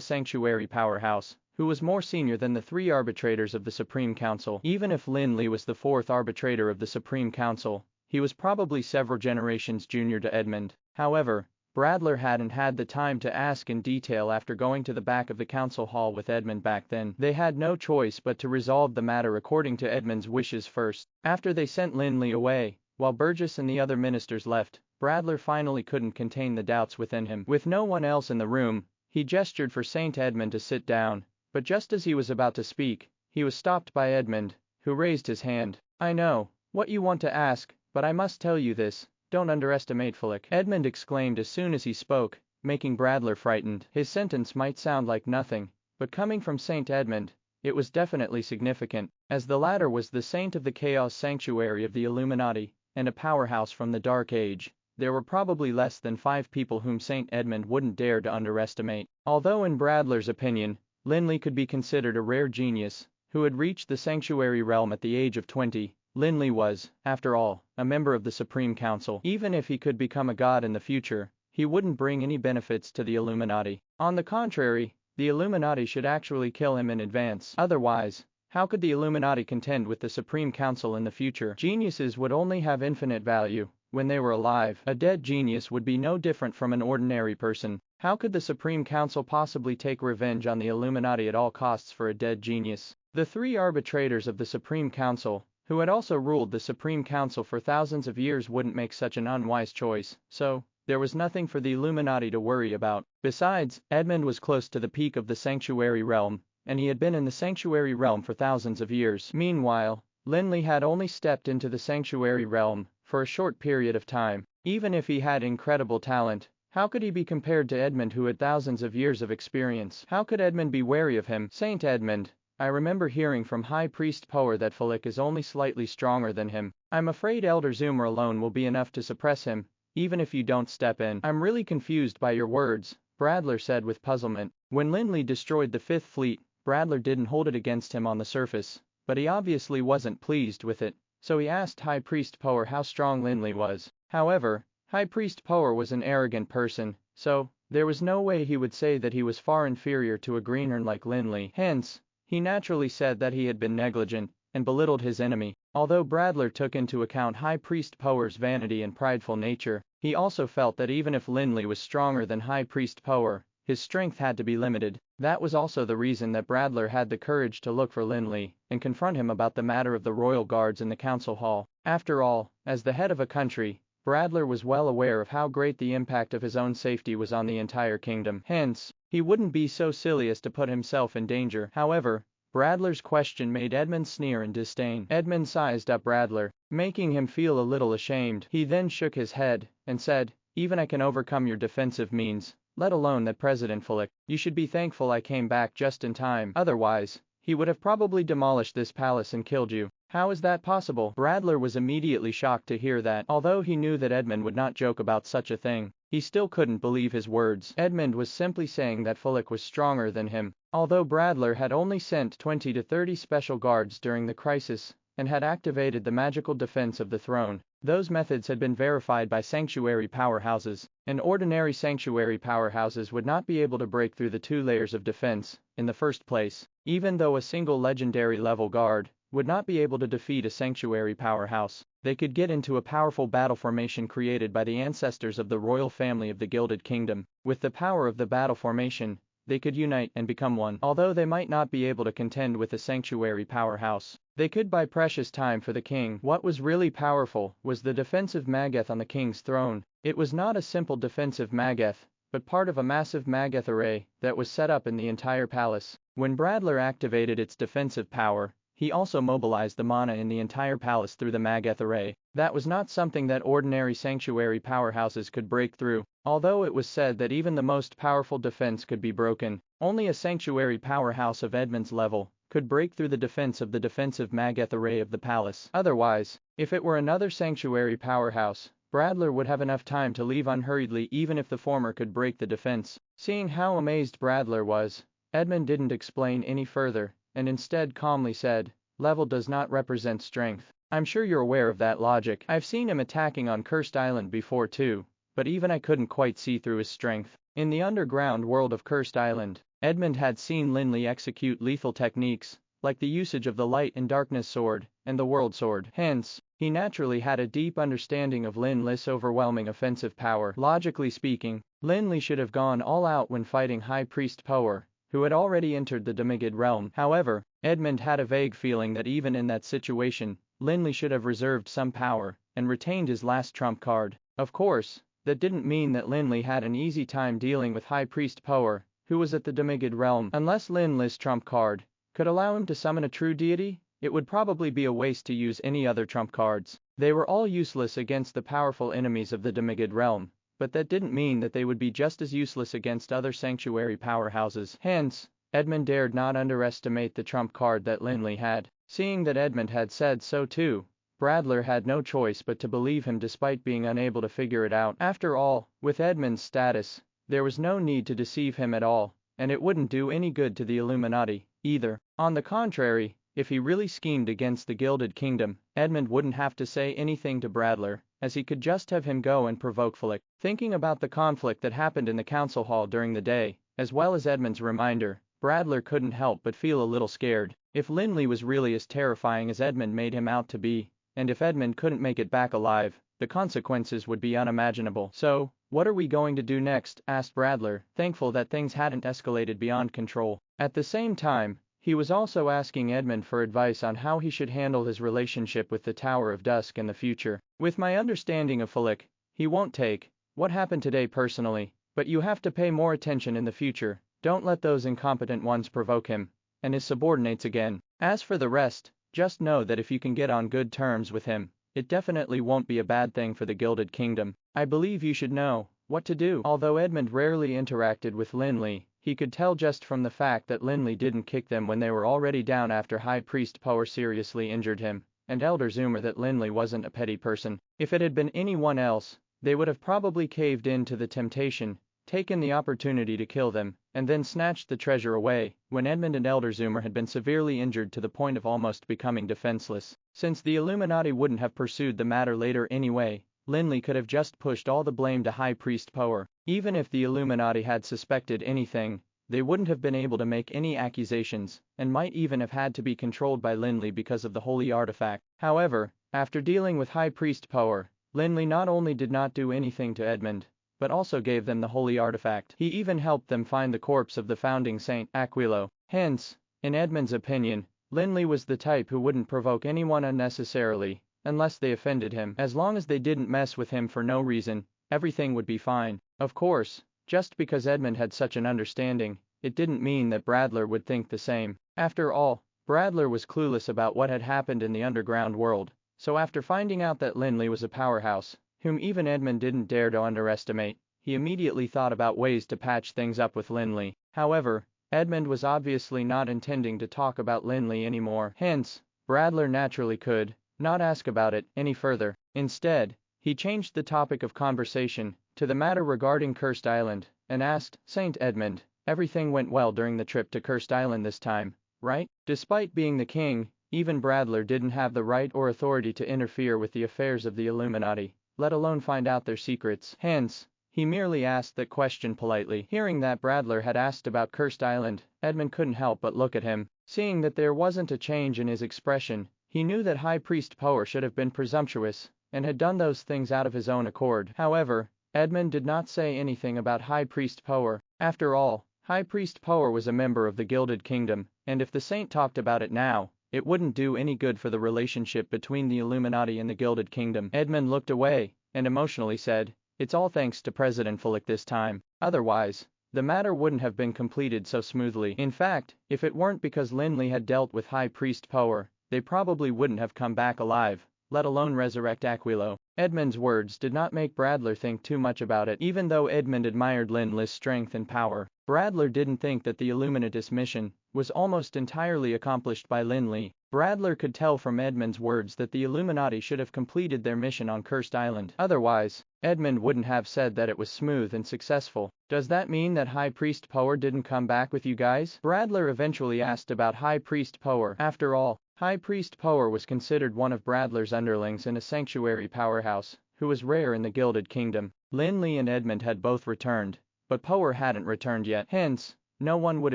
Speaker 2: sanctuary powerhouse, who was more senior than the three arbitrators of the Supreme Council. Even if Lin Li was the fourth arbitrator of the Supreme Council, he was probably several generations junior to Edmund. However, Bradler hadn't had the time to ask in detail after going to the back of the council hall with Edmund back then. They had no choice but to resolve the matter according to Edmund's wishes first. After they sent Lin Li away, while Burgess and the other ministers left, Bradler finally couldn't contain the doubts within him. With no one else in the room, he gestured for Saint Edmund to sit down, but just as he was about to speak, he was stopped by Edmund, who raised his hand. "I know what you want to ask, but I must tell you this. Don't underestimate Philip," Edmund exclaimed as soon as he spoke, making Bradler frightened. His sentence might sound like nothing, but coming from Saint Edmund, it was definitely significant, as the latter was the saint of the Chaos Sanctuary of the Illuminati, and a powerhouse from the Dark Age. There were probably less than 5 people whom Saint Edmund wouldn't dare to underestimate. Although in Bradler's opinion, Lin Li could be considered a rare genius, who had reached the sanctuary realm at the age of 20, Lin Li was, after all, a member of the Supreme Council. Even if he could become a god in the future, he wouldn't bring any benefits to the Illuminati. On the contrary, the Illuminati should actually kill him in advance. Otherwise, how could the Illuminati contend with the Supreme Council in the future? Geniuses would only have infinite value when they were alive. A dead genius would be no different from an ordinary person. How could the Supreme Council possibly take revenge on the Illuminati at all costs for a dead genius? The 3 arbitrators of the Supreme Council, who had also ruled the Supreme Council for thousands of years, wouldn't make such an unwise choice, so there was nothing for the Illuminati to worry about. Besides, Edmund was close to the peak of the sanctuary realm, and he had been in the sanctuary realm for thousands of years. Meanwhile, Lin Li had only stepped into the sanctuary realm for a short period of time. Even if he had incredible talent, how could he be compared to Edmund, who had thousands of years of experience? How could Edmund be wary of him? Saint Edmund, I remember hearing from High Priest Power that Philip is only slightly stronger than him. I'm afraid Elder Zoomer alone will be enough to suppress him, even if you don't step in. I'm really confused by your words, Bradler said with puzzlement. When Lin Li destroyed the 5th Fleet, Bradler didn't hold it against him on the surface, but he obviously wasn't pleased with it, so he asked High Priest Power how strong Lin Li was. However, High Priest Power was an arrogant person, so there was no way he would say that he was far inferior to a greenhorn like Lin Li. Hence, he naturally said that he had been negligent and belittled his enemy. Although Bradler took into account High Priest Power's vanity and prideful nature, he also felt that even if Lin Li was stronger than High Priest Power, his strength had to be limited. That was also the reason that Bradler had the courage to look for Lin Li and confront him about the matter of the royal guards in the council hall. After all, as the head of a country, Bradler was well aware of how great the impact of his own safety was on the entire kingdom. Hence, he wouldn't be so silly as to put himself in danger. However, Bradler's question made Edmund sneer in disdain. Edmund sized up Bradler, making him feel a little ashamed. He then shook his head and said, "Even I can overcome your defensive means, let alone that President Philip. You should be thankful I came back just in time. Otherwise, he would have probably demolished this palace and killed you." "How is that possible?" Bradler was immediately shocked to hear that. Although he knew that Edmund would not joke about such a thing, he still couldn't believe his words. Edmund was simply saying that Philip was stronger than him. Although Bradler had only sent 20 to 30 special guards during the crisis and had activated the magical defense of the throne, those methods had been verified by sanctuary powerhouses, and ordinary sanctuary powerhouses would not be able to break through the 2 layers of defense in the first place. Even though a single legendary level guard would not be able to defeat a sanctuary powerhouse, they could get into a powerful battle formation created by the ancestors of the royal family of the Gilded Kingdom. With the power of the battle formation, they could unite and become one. Although they might not be able to contend with a sanctuary powerhouse, they could buy precious time for the king. What was really powerful was the defensive Mageth on the king's throne. It was not a simple defensive Mageth, but part of a massive Mageth array that was set up in the entire palace. When Bradler activated its defensive power, he also mobilized the mana in the entire palace through the Mageth array. That was not something that ordinary sanctuary powerhouses could break through. Although it was said that even the most powerful defense could be broken, only a sanctuary powerhouse of Edmund's level could break through the defense of the defensive Mageth array of the palace. Otherwise, if it were another sanctuary powerhouse, Bradler would have enough time to leave unhurriedly even if the former could break the defense. Seeing how amazed Bradler was, Edmund didn't explain any further, and instead calmly said, "Level does not represent strength. I'm sure you're aware of that logic. I've seen him attacking on Cursed Island before too, but even I couldn't quite see through his strength." In the underground world of Cursed Island, Edmund had seen Lin Li execute lethal techniques, like the usage of the Light and Darkness Sword and the World Sword. Hence, he naturally had a deep understanding of Lin Li's overwhelming offensive power. Logically speaking, Lin Li should have gone all out when fighting High Priest Power, who had already entered the Demigod realm. However, Edmund had a vague feeling that even in that situation, Lin Li should have reserved some power and retained his last trump card. Of course, that didn't mean that Lin Li had an easy time dealing with High Priest Power, who was at the Demigod realm. Unless Lin Li's trump card could allow him to summon a true deity, it would probably be a waste to use any other trump cards. They were all useless against the powerful enemies of the Demigod realm, but that didn't mean that they would be just as useless against other sanctuary powerhouses. Hence, Edmund dared not underestimate the trump card that Lin Li had. Seeing that Edmund had said so too, Bradler had no choice but to believe him despite being unable to figure it out. After all, with Edmund's status, there was no need to deceive him at all, and it wouldn't do any good to the Illuminati, either. On the contrary, if he really schemed against the Gilded Kingdom, Edmund wouldn't have to say anything to Bradler, as he could just have him go and provoke Flick. Thinking about the conflict that happened in the council hall during the day, as well as Edmund's reminder, Bradler couldn't help but feel a little scared. If Lin Li was really as terrifying as Edmund made him out to be, and if Edmund couldn't make it back alive, the consequences would be unimaginable. "So, what are we going to do next?" asked Bradler, thankful that things hadn't escalated beyond control. At the same time, he was also asking Edmund for advice on how he should handle his relationship with the Tower of Dusk in the future. "With my understanding of Flick, he won't take what happened today personally, but you have to pay more attention in the future. Don't let those incompetent ones provoke him and his subordinates again. As for the rest, just know that if you can get on good terms with him, it definitely won't be a bad thing for the Gilded Kingdom. I believe you should know what to do." Although Edmund rarely interacted with Lin Li, he could tell just from the fact that Lin Li didn't kick them when they were already down after High Priest Power seriously injured him, and Elder Zoomer that Lin Li wasn't a petty person. If it had been anyone else, they would have probably caved in to the temptation, taken the opportunity to kill them, and then snatched the treasure away, when Edmund and Elder Zoomer had been severely injured to the point of almost becoming defenseless. Since the Illuminati wouldn't have pursued the matter later anyway, Lin Li could have just pushed all the blame to High Priest Power. Even if the Illuminati had suspected anything, they wouldn't have been able to make any accusations, and might even have had to be controlled by Lin Li because of the holy artifact. However, after dealing with High Priest Power, Lin Li not only did not do anything to Edmund, but also gave them the holy artifact. He even helped them find the corpse of the founding saint, Aquilo. Hence, in Edmund's opinion, Lin Li was the type who wouldn't provoke anyone unnecessarily, unless they offended him. As long as they didn't mess with him for no reason, everything would be fine. Of course, just because Edmund had such an understanding, it didn't mean that Bradler would think the same. After all, Bradler was clueless about what had happened in the underground world, so after finding out that Lin Li was a powerhouse, whom even Edmund didn't dare to underestimate, he immediately thought about ways to patch things up with Lin Li. However, Edmund was obviously not intending to talk about Lin Li anymore. Hence, Bradler naturally could not ask about it any further. Instead, he changed the topic of conversation to the matter regarding Cursed Island, and asked, "Saint Edmund, everything went well during the trip to Cursed Island this time, right?" Despite being the king, even Bradler didn't have the right or authority to interfere with the affairs of the Illuminati, let alone find out their secrets. Hence, he merely asked that question politely. Hearing that Bradler had asked about Cursed Island, Edmund couldn't help but look at him. Seeing that there wasn't a change in his expression, he knew that High Priest Power should have been presumptuous, and had done those things out of his own accord. However, Edmund did not say anything about High Priest Power. After all, High Priest Power was a member of the Gilded Kingdom, and if the saint talked about it now, it wouldn't do any good for the relationship between the Illuminati and the Gilded Kingdom. Edmund looked away, and emotionally said, "It's all thanks to President Flick this time. Otherwise, the matter wouldn't have been completed so smoothly. In fact, if it weren't because Lin Li had dealt with High Priest Power, they probably wouldn't have come back alive, let alone resurrect Aquilo." Edmund's words did not make Bradler think too much about it. Even though Edmund admired Lin Li's strength and power, Bradler didn't think that the Illuminatus mission was almost entirely accomplished by Lin Li. Bradler could tell from Edmund's words that the Illuminati should have completed their mission on Cursed Island. Otherwise, Edmund wouldn't have said that it was smooth and successful. Does that mean that High Priest Power didn't come back with you guys? Bradler eventually asked about High Priest Power. After all, High Priest Power was considered one of Bradler's underlings and a sanctuary powerhouse, who was rare in the Gilded Kingdom. Lin Li and Edmund had both returned, but Power hadn't returned yet. Hence, no one would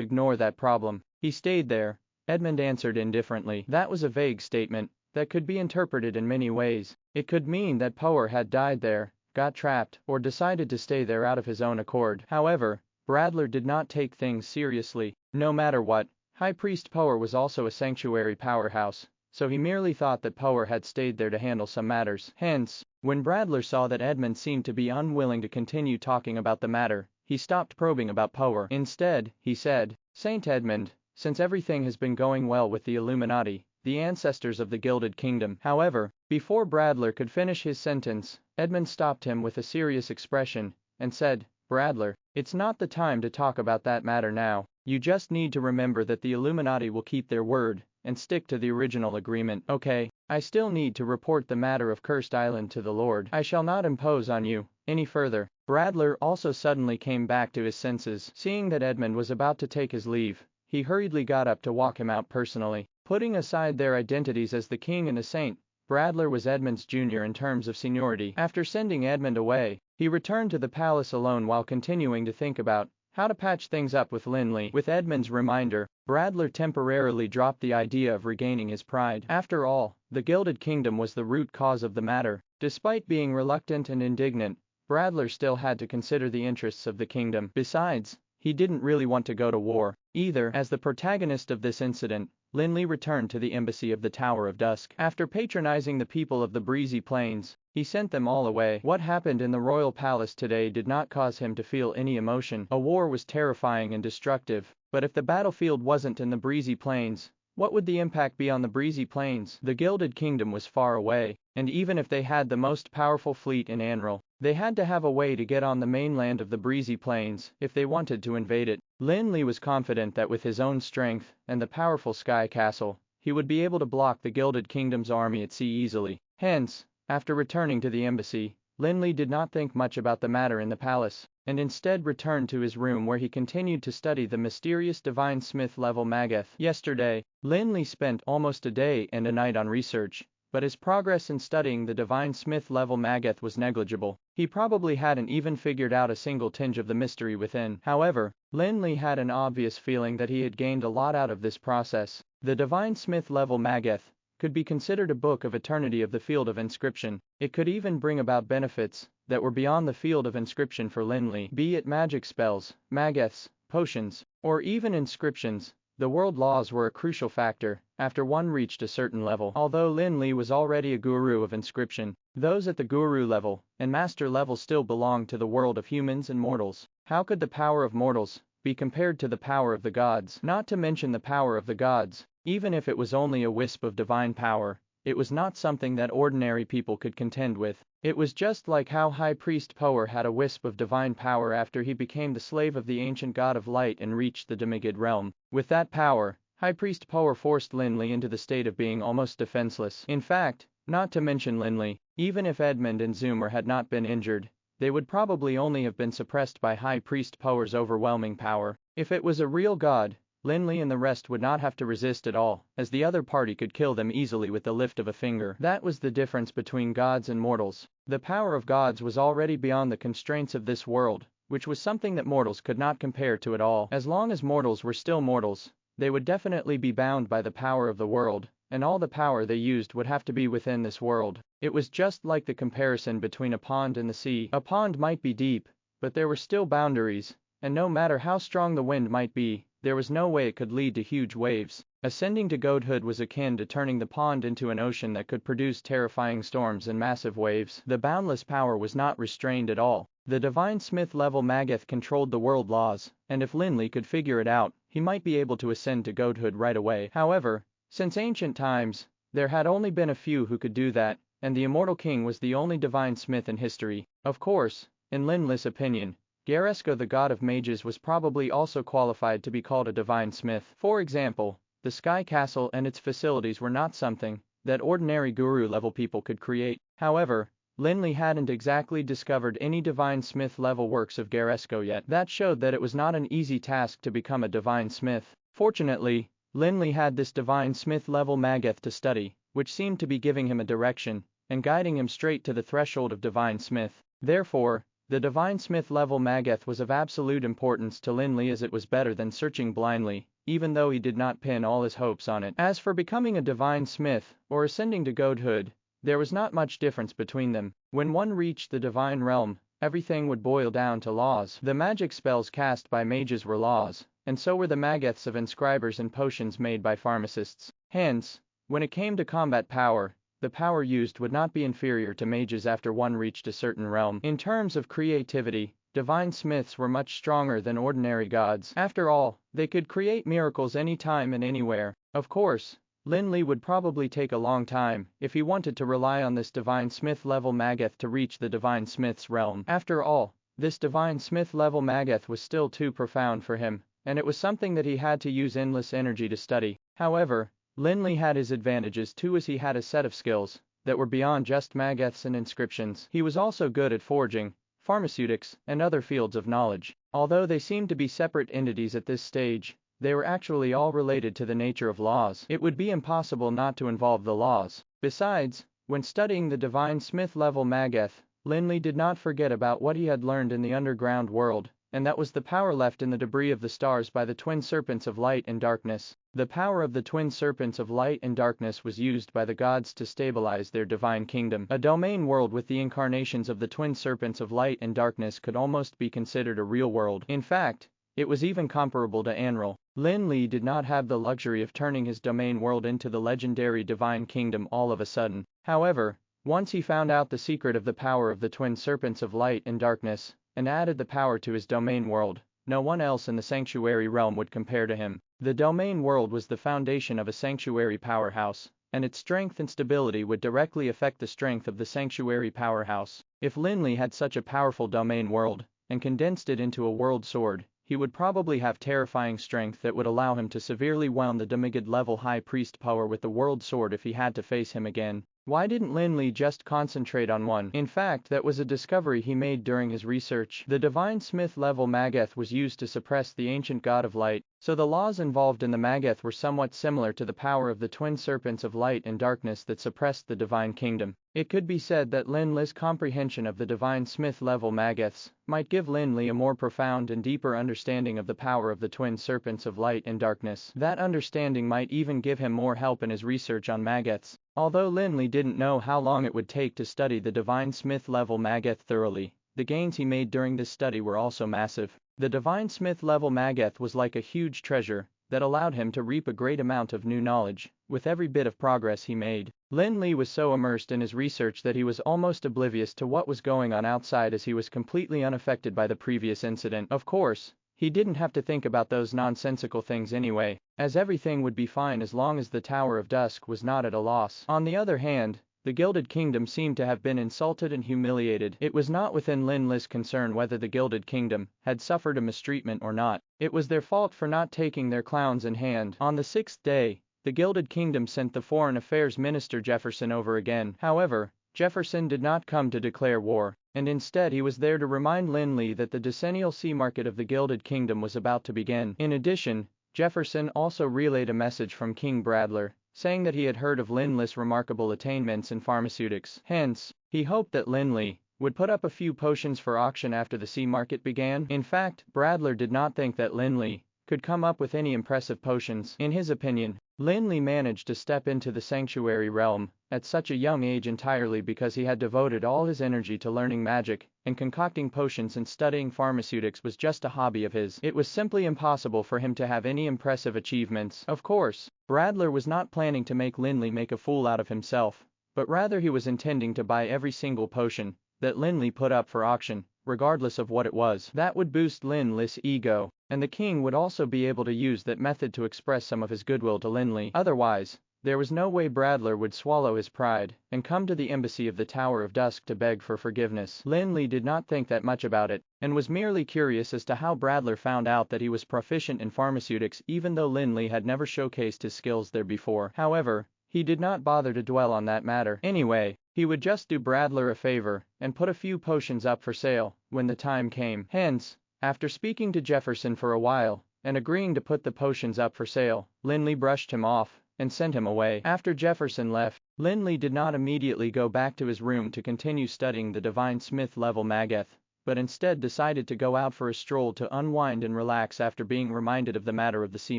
Speaker 2: ignore that problem. He stayed there, Edmund answered indifferently. That was a vague statement that could be interpreted in many ways. It could mean that Power had died there, got trapped, or decided to stay there out of his own accord. However, Bradler did not take things seriously. No matter what, High Priest Power was also a sanctuary powerhouse, so he merely thought that Power had stayed there to handle some matters. Hence, when Bradler saw that Edmund seemed to be unwilling to continue talking about the matter, he stopped probing about Power. Instead, he said, "Saint Edmund, since everything has been going well with the Illuminati, the ancestors of the Gilded Kingdom." However, before Bradler could finish his sentence, Edmund stopped him with a serious expression and said, "Bradler, it's not the time to talk about that matter now. You just need to remember that the Illuminati will keep their word and stick to the original agreement. Okay, I still need to report the matter of Cursed Island to the Lord. I shall not impose on you any further." Bradler also suddenly came back to his senses. Seeing that Edmund was about to take his leave, he hurriedly got up to walk him out personally. Putting aside their identities as the king and the saint, Bradler was Edmund's junior in terms of seniority. After sending Edmund away, he returned to the palace alone while continuing to think about how to patch things up with Lin Li. With Edmund's reminder, Bradler temporarily dropped the idea of regaining his pride. After all, the Gilded Kingdom was the root cause of the matter. Despite being reluctant and indignant, Bradler still had to consider the interests of the kingdom. Besides, he didn't really want to go to war either. As the protagonist of this incident, Lin Li returned to the embassy of the Tower of Dusk. After patronizing the people of the breezy plains, he sent them all away. What happened in the royal palace today did not cause him to feel any emotion. A war was terrifying and destructive, but if the battlefield wasn't in the breezy plains, what would the impact be on the breezy plains? The Gilded Kingdom was far away, and even if they had the most powerful fleet in Anril, they had to have a way to get on the mainland of the breezy plains if they wanted to invade it. Lin Li was confident that with his own strength and the powerful Sky Castle, he would be able to block the Gilded Kingdom's army at sea easily. Hence, after returning to the embassy, Lin Li did not think much about the matter in the palace, and instead returned to his room where he continued to study the mysterious Divine Smith level Mage. Yesterday, Lin Li spent almost a day and a night on research, but his progress in studying the Divine Smith level Mage was negligible. He probably hadn't even figured out a single tinge of the mystery within. However, Lin Li had an obvious feeling that he had gained a lot out of this process. The Divine Smith level Mage could be considered a book of eternity of the field of inscription. It could even bring about benefits that were beyond the field of inscription for Lin Li. Be it magic spells, mageths, potions, or even inscriptions, the world laws were a crucial factor after one reached a certain level. Although Lin Li was already a guru of inscription, those at the guru level and master level still belonged to the world of humans and mortals. How could the power of mortals be compared to the power of the gods? Not to mention the power of the gods, even if it was only a wisp of divine power, it was not something that ordinary people could contend with. It was just like how High Priest Power had a wisp of divine power after he became the slave of the ancient god of light and reached the Demigod realm. With that power, High Priest Power forced Lin Li into the state of being almost defenseless. In fact, not to mention Lin Li, even if Edmund and Zoomer had not been injured, they would probably only have been suppressed by High Priest Power's overwhelming power. If it was a real god, Lin Li and the rest would not have to resist at all, as the other party could kill them easily with the lift of a finger. That was the difference between gods and mortals. The power of gods was already beyond the constraints of this world, which was something that mortals could not compare to at all. As long as mortals were still mortals, they would definitely be bound by the power of the world, and all the power they used would have to be within this world. It was just like the comparison between a pond and the sea. A pond might be deep, but there were still boundaries, and no matter how strong the wind might be, there was no way it could lead to huge waves. Ascending to godhood was akin to turning the pond into an ocean that could produce terrifying storms and massive waves. The boundless power was not restrained at all. The Divine Smith level Mageth controlled the world laws, and if Lin Li could figure it out, he might be able to ascend to godhood right away. However, since ancient times, there had only been a few who could do that, and the Immortal King was the only Divine Smith in history. Of course, in Lin Li's opinion, Garesko, the god of mages, was probably also qualified to be called a divine smith. For example, the Sky Castle and its facilities were not something that ordinary guru-level people could create. However, Lin Li hadn't exactly discovered any divine smith-level works of Garesko yet. That showed that it was not an easy task to become a divine smith. Fortunately, Lin Li had this divine smith-level Mageth to study, which seemed to be giving him a direction and guiding him straight to the threshold of divine smith. Therefore, the divine smith-level Mageth was of absolute importance to Lin Li, as it was better than searching blindly, even though he did not pin all his hopes on it. As for becoming a divine smith, or ascending to godhood, there was not much difference between them. When one reached the divine realm, everything would boil down to laws. The magic spells cast by mages were laws, and so were the mageths of inscribers and potions made by pharmacists. Hence, when it came to combat power, the power used would not be inferior to mages after one reached a certain realm. In terms of creativity, divine smiths were much stronger than ordinary gods. After all, they could create miracles anytime and anywhere. Of course, Lin Li would probably take a long time if he wanted to rely on this divine smith level Mageth to reach the divine smith's realm. After all, this divine smith level Mageth was still too profound for him, and it was something that he had to use endless energy to study. However, Lin Li had his advantages too, as he had a set of skills that were beyond just Mageths and inscriptions. He was also good at forging, pharmaceutics, and other fields of knowledge. Although they seemed to be separate entities at this stage, they were actually all related to the nature of laws. It would be impossible not to involve the laws. Besides, when studying the divine smith level Mageth, Lin Li did not forget about what he had learned in the underground world, and that was the power left in the debris of the stars by the twin serpents of light and darkness. The power of the twin serpents of light and darkness was used by the gods to stabilize their divine kingdom. A domain world with the incarnations of the twin serpents of light and darkness could almost be considered a real world. In fact, it was even comparable to Anral. Lin Li did not have the luxury of turning his domain world into the legendary divine kingdom all of a sudden. However, once he found out the secret of the power of the twin serpents of light and darkness, and added the power to his domain world, no one else in the sanctuary realm would compare to him. The domain world was the foundation of a sanctuary powerhouse, and its strength and stability would directly affect the strength of the sanctuary powerhouse. If Lin Li had such a powerful domain world, and condensed it into a world sword, he would probably have terrifying strength that would allow him to severely whelm the demigod level high priest power with the world sword if he had to face him again. Why didn't Lin Li just concentrate on one? In fact, that was a discovery he made during his research. The divine smith level Mageth was used to suppress the ancient god of light, so the laws involved in the Mageth were somewhat similar to the power of the twin serpents of light and darkness that suppressed the divine kingdom. It could be said that Lin Li's comprehension of the divine smith level Mageths might give Lin Li a more profound and deeper understanding of the power of the twin serpents of light and darkness. That understanding might even give him more help in his research on Mageths. Although Lin Li didn't know how long it would take to study the divine smith level Mageth thoroughly, the gains he made during this study were also massive. The divine smith level Mageth was like a huge treasure that allowed him to reap a great amount of new knowledge with every bit of progress he made. Lin Li was so immersed in his research that he was almost oblivious to what was going on outside, as he was completely unaffected by the previous incident. Of course, he didn't have to think about those nonsensical things anyway, as everything would be fine as long as the Tower of Dusk was not at a loss. On the other hand, the Gilded Kingdom seemed to have been insulted and humiliated. It was not within Lin Li's concern whether the Gilded Kingdom had suffered a mistreatment or not. It was their fault for not taking their clowns in hand. On the 6th day, the Gilded Kingdom sent the Foreign Affairs Minister Jefferson over again. However, Jefferson did not come to declare war, and instead he was there to remind Lin Li that the decennial sea market of the Gilded Kingdom was about to begin. In addition, Jefferson also relayed a message from King Bradler, saying that he had heard of Lin Li's remarkable attainments in pharmaceutics. Hence, he hoped that Lin Li would put up a few potions for auction after the sea market began. In fact, Bradler did not think that Lin Li could come up with any impressive potions. In his opinion, Lin Li managed to step into the sanctuary realm at such a young age entirely because he had devoted all his energy to learning magic, and concocting potions and studying pharmaceutics was just a hobby of his. It was simply impossible for him to have any impressive achievements. Of course, Bradler was not planning to make Lin Li make a fool out of himself, but rather he was intending to buy every single potion that Lin Li put up for auction, regardless of what it was. That would boost Lin Li's ego, and the king would also be able to use that method to express some of his goodwill to Lin Li. Otherwise, There was no way Bradler would swallow his pride and come to the embassy of the Tower of Dusk to beg for forgiveness. Lin Li did not think that much about it, and was merely curious as to how Bradler found out that he was proficient in pharmaceutics even though Lin Li had never showcased his skills there before. However, he did not bother to dwell on that matter. Anyway, he would just do Bradler a favor and put a few potions up for sale when the time came. Hence, after speaking to Jefferson for a while and agreeing to put the potions up for sale, Lin Li brushed him off and sent him away. After Jefferson left, Lin Li did not immediately go back to his room to continue studying the Divine Smith level Mageth, but instead decided to go out for a stroll to unwind and relax after being reminded of the matter of the sea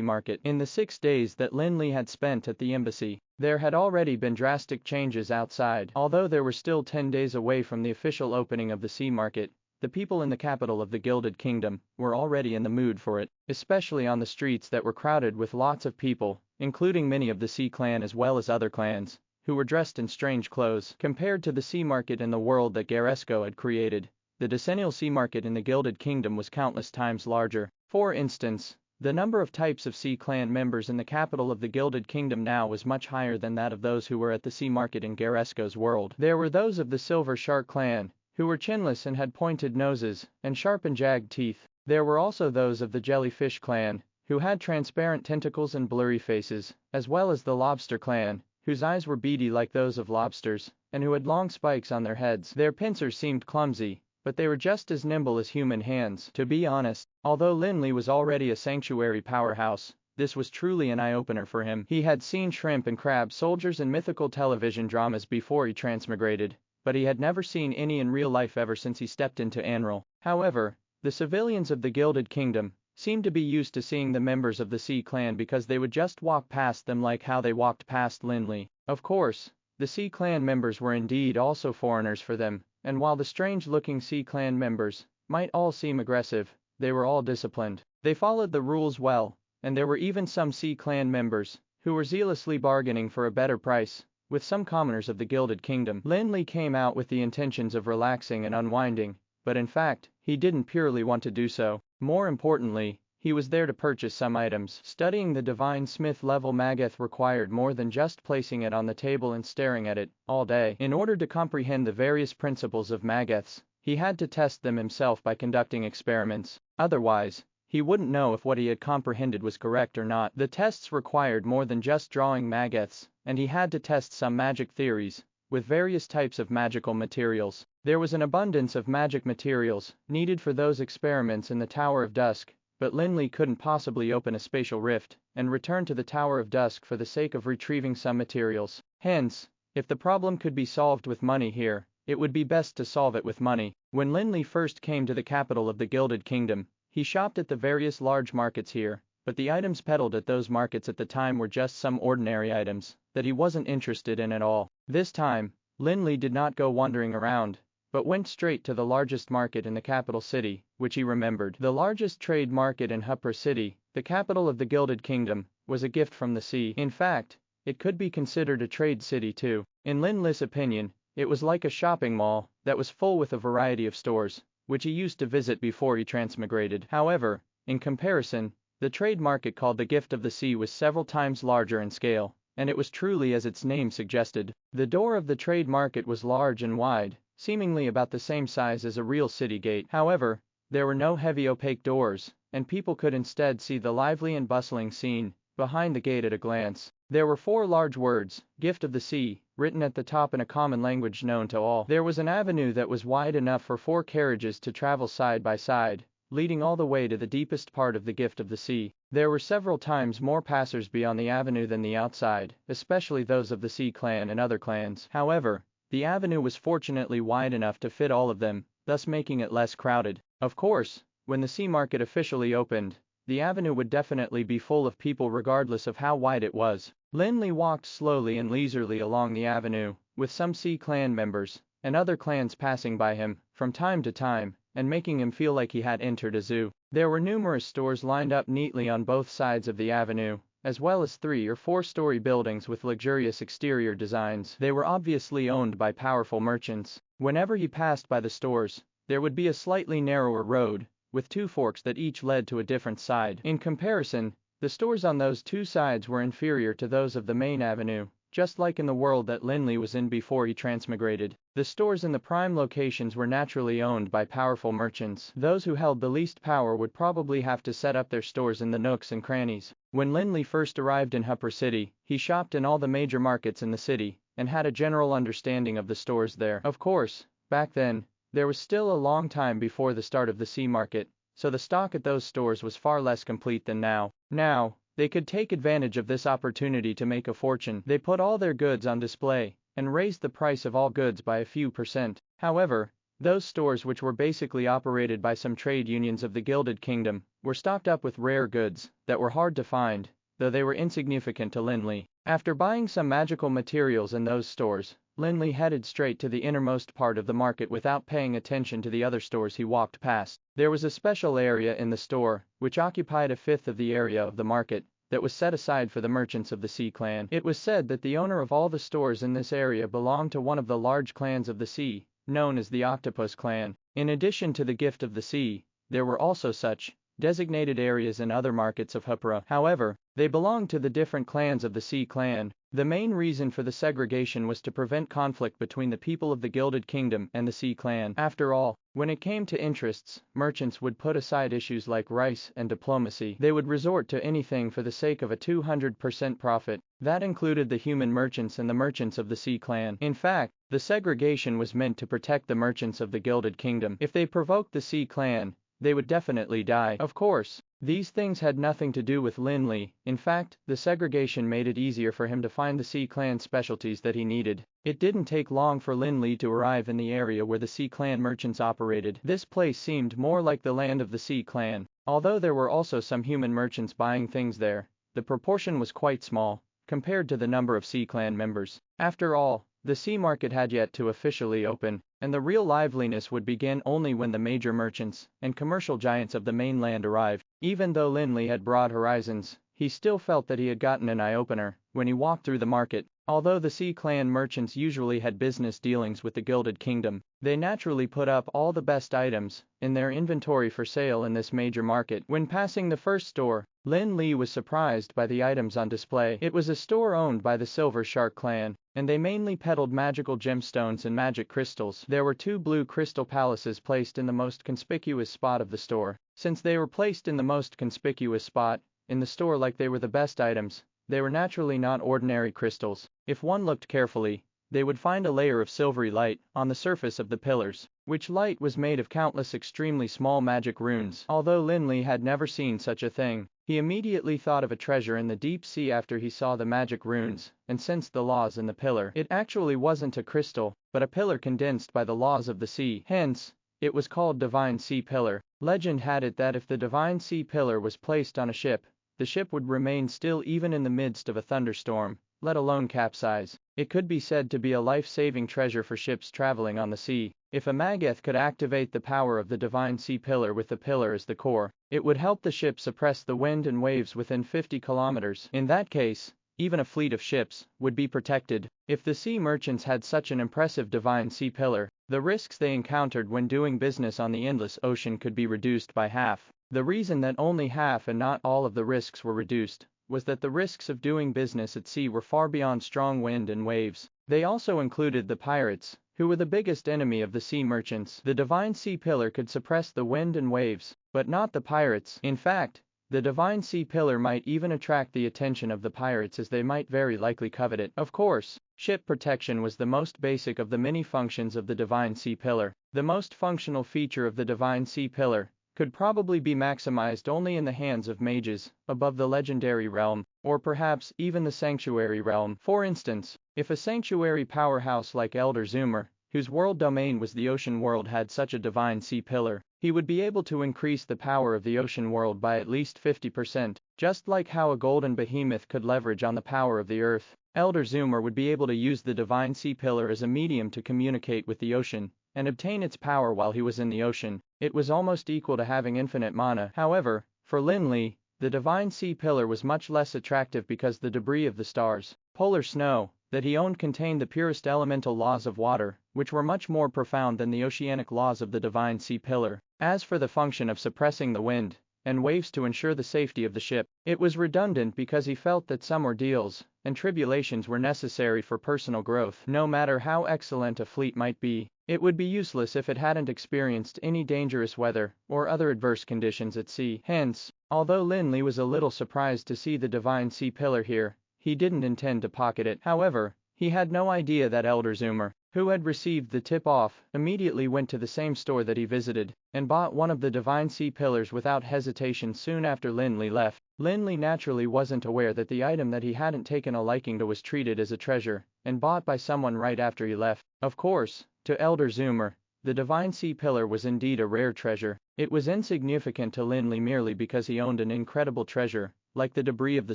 Speaker 2: market. In the 6 days that Lin Li had spent at the embassy, there had already been drastic changes outside. Although there were still 10 days away from the official opening of the sea market, the people in the capital of the Gilded Kingdom were already in the mood for it, especially on the streets that were crowded with lots of people, including many of the Sea Clan as well as other clans, who were dressed in strange clothes. Compared to the sea market in the world that Garesco had created, the decennial sea market in the Gilded Kingdom was countless times larger. For instance, the number of types of Sea Clan members in the capital of the Gilded Kingdom now was much higher than that of those who were at the sea market in Garesco's world. There were those of the Silver Shark Clan, who were chinless and had pointed noses and sharp and jagged teeth. There were also those of the Jellyfish Clan, who had transparent tentacles and blurry faces, as well as the Lobster Clan, whose eyes were beady like those of lobsters, and who had long spikes on their heads. Their pincers seemed clumsy, but they were just as nimble as human hands. To be honest, although Lin Li was already a sanctuary powerhouse, this was truly an eye-opener for him. He had seen shrimp and crab soldiers in mythical television dramas before he transmigrated, but he had never seen any in real life ever since he stepped into Anral. However, the civilians of the Gilded Kingdom seemed to be used to seeing the members of the Sea Clan because they would just walk past them like how they walked past Lin Li. Of course, the Sea Clan members were indeed also foreigners for them, and while the strange-looking Sea Clan members might all seem aggressive, they were all disciplined. They followed the rules well, and there were even some Sea Clan members who were zealously bargaining for a better price with some commoners of the Gilded Kingdom. Lin Li came out with the intentions of relaxing and unwinding, but in fact, he didn't purely want to do so. More importantly, he was there to purchase some items. Studying the Divine Smith level Mageth required more than just placing it on the table and staring at it all day. In order to comprehend the various principles of Mageths, he had to test them himself by conducting experiments. Otherwise, he wouldn't know if what he had comprehended was correct or not. The tests required more than just drawing Mageths, and he had to test some magic theories with various types of magical materials. There was an abundance of magic materials needed for those experiments in the Tower of Dusk, but Lin Li couldn't possibly open a spatial rift and return to the Tower of Dusk for the sake of retrieving some materials. Hence, if the problem could be solved with money here, it would be best to solve it with money. When Lin Li first came to the capital of the Gilded Kingdom, he shopped at the various large markets here, but the items peddled at those markets at the time were just some ordinary items that he wasn't interested in at all. This time, Lin Li did not go wandering around, but went straight to the largest market in the capital city, which he remembered. The largest trade market in Hupra City, the capital of the Gilded Kingdom, was a gift from the sea. In fact, it could be considered a trade city too. In Lin Li's opinion, it was like a shopping mall that was full with a variety of stores, which he used to visit before he transmigrated. However, in comparison, the trade market called the Gift of the Sea was several times larger in scale, and it was truly as its name suggested. The door of the trade market was large and wide, seemingly about the same size as a real city gate. However, there were no heavy opaque doors, and people could instead see the lively and bustling scene behind the gate at a glance. There were 4 large words, Gift of the Sea, written at the top in a common language known to all. There was an avenue that was wide enough for 4 carriages to travel side by side, leading all the way to the deepest part of the Gift of the Sea. There were several times more passers-by on the avenue than the outside, especially those of the Sea Clan and other clans. However, the avenue was fortunately wide enough to fit all of them, thus making it less crowded. Of course, when the sea market officially opened, the avenue would definitely be full of people regardless of how wide it was. Lin Li walked slowly and leisurely along the avenue, with some Sea Clan members and other clans passing by him from time to time and making him feel like he had entered a zoo. There were numerous stores lined up neatly on both sides of the avenue, as well as 3 or 4-story buildings with luxurious exterior designs. They were obviously owned by powerful merchants. Whenever he passed by the stores, there would be a slightly narrower road, with 2 forks that each led to a different side. In comparison, The stores on those two sides were inferior to those of the main avenue, just like in the world that Lin Li was in before he transmigrated. The stores in the prime locations were naturally owned by powerful merchants. Those who held the least power would probably have to set up their stores in the nooks and crannies. When Lin Li first arrived in Hupper City, he shopped in all the major markets in the city, and had a general understanding of the stores there. Of course, back then, there was still a long time before the start of the sea market, so the stock at those stores was far less complete than now. Now, they could take advantage of this opportunity to make a fortune. They put all their goods on display, and raised the price of all goods by a few %. However, those stores which were basically operated by some trade unions of the Gilded Kingdom, were stocked up with rare goods, that were hard to find, though they were insignificant to Lin Li. After buying some magical materials in those stores, Lin Li headed straight to the innermost part of the market without paying attention to the other stores he walked past. There was a special area in the store, which occupied a fifth of the area of the market, that was set aside for the merchants of the Sea clan. It was said that the owner of all the stores in this area belonged to one of the large clans of the sea, known as the Octopus clan. In addition to the gift of the sea, there were also such designated areas in other markets of Hupra. However, they belonged to the different clans of the Sea clan. The main reason for the segregation was to prevent conflict between the people of the Gilded Kingdom and the Sea clan. After all, when it came to interests, merchants would put aside issues like rice and diplomacy. They would resort to anything for the sake of a 200% profit. That included the human merchants and the merchants of the Sea clan. In fact, the segregation was meant to protect the merchants of the Gilded Kingdom. If they provoked the Sea clan, they would definitely die. Of course, these things had nothing to do with Lin Li. In fact, the segregation made it easier for him to find the Sea clan specialties that he needed. It didn't take long for Lin Li to arrive in the area where the Sea clan merchants operated. This place seemed more like the land of the Sea clan. Although there were also some human merchants buying things there, the proportion was quite small, compared to the number of Sea clan members. After all, the sea market had yet to officially open, and the real liveliness would begin only when the major merchants and commercial giants of the mainland arrived. Even though Lin Li had broad horizons, he still felt that he had gotten an eye-opener when he walked through the market. Although the Sea clan merchants usually had business dealings with the Gilded Kingdom, they naturally put up all the best items in their inventory for sale in this major market. When passing the first store, Lin Li was surprised by the items on display. It was a store owned by the Silver Shark clan, and they mainly peddled magical gemstones and magic crystals. There were 2 blue crystal palaces placed in the most conspicuous spot of the store. Since they were placed in the most conspicuous spot in the store like they were the best items, they were naturally not ordinary crystals. If one looked carefully, they would find a layer of silvery light on the surface of the pillars, which light was made of countless extremely small magic runes. Although Lin Li had never seen such a thing, he immediately thought of a treasure in the deep sea after he saw the magic runes, and sensed the laws in the pillar. It actually wasn't a crystal, but a pillar condensed by the laws of the sea. Hence, it was called Divine Sea Pillar. Legend had it that if the Divine Sea Pillar was placed on a ship, the ship would remain still even in the midst of a thunderstorm, let alone capsize. It could be said to be a life-saving treasure for ships traveling on the sea. If a mage could activate the power of the Divine Sea Pillar with the pillar as the core, it would help the ship suppress the wind and waves within 50 kilometers. In that case, even a fleet of ships would be protected. If the sea merchants had such an impressive Divine Sea Pillar, the risks they encountered when doing business on the endless ocean could be reduced by half. The reason that only half and not all of the risks were reduced was that the risks of doing business at sea were far beyond strong wind and waves. They also included the pirates, who were the biggest enemy of the sea merchants. The Divine Sea Pillar could suppress the wind and waves, but not the pirates. In fact, the Divine Sea Pillar might even attract the attention of the pirates, as they might very likely covet it. Of course, ship protection was the most basic of the many functions of the Divine Sea Pillar. The most functional feature of the Divine Sea Pillar could probably be maximized only in the hands of mages above the legendary realm, or perhaps even the sanctuary realm. For instance, if a sanctuary powerhouse like Elder Zoomer, whose world domain was the ocean world, had such a Divine Sea Pillar, he would be able to increase the power of the ocean world by at least 50%. Just like how a golden behemoth could leverage on the power of the earth, Elder Zoomer would be able to use the Divine Sea Pillar as a medium to communicate with the ocean and obtain its power while he was in the ocean. It was almost equal to having infinite mana. However, for Lin Li, the Divine Sea Pillar was much less attractive because the debris of the stars, polar snow, that he owned contained the purest elemental laws of water, which were much more profound than the oceanic laws of the Divine Sea Pillar. As for the function of suppressing the wind, and waifs to ensure the safety of the ship. It was redundant because he felt that some ordeals and tribulations were necessary for personal growth. No matter how excellent a fleet might be, it would be useless if it hadn't experienced any dangerous weather or other adverse conditions at sea. Hence, although Lin Li was a little surprised to see the divine sea pillar here, he didn't intend to pocket it. However, he had no idea that Elder Zoomer, who had received the tip-off, immediately went to the same store that he visited and bought one of the divine sea pillars without hesitation soon after Lin Li left. Lin Li naturally wasn't aware that the item that he hadn't taken a liking to was treated as a treasure and bought by someone right after he left. Of course, to Elder Zoomer, the divine sea pillar was indeed a rare treasure. It was insignificant to Lin Li merely because he owned an incredible treasure, like the debris of the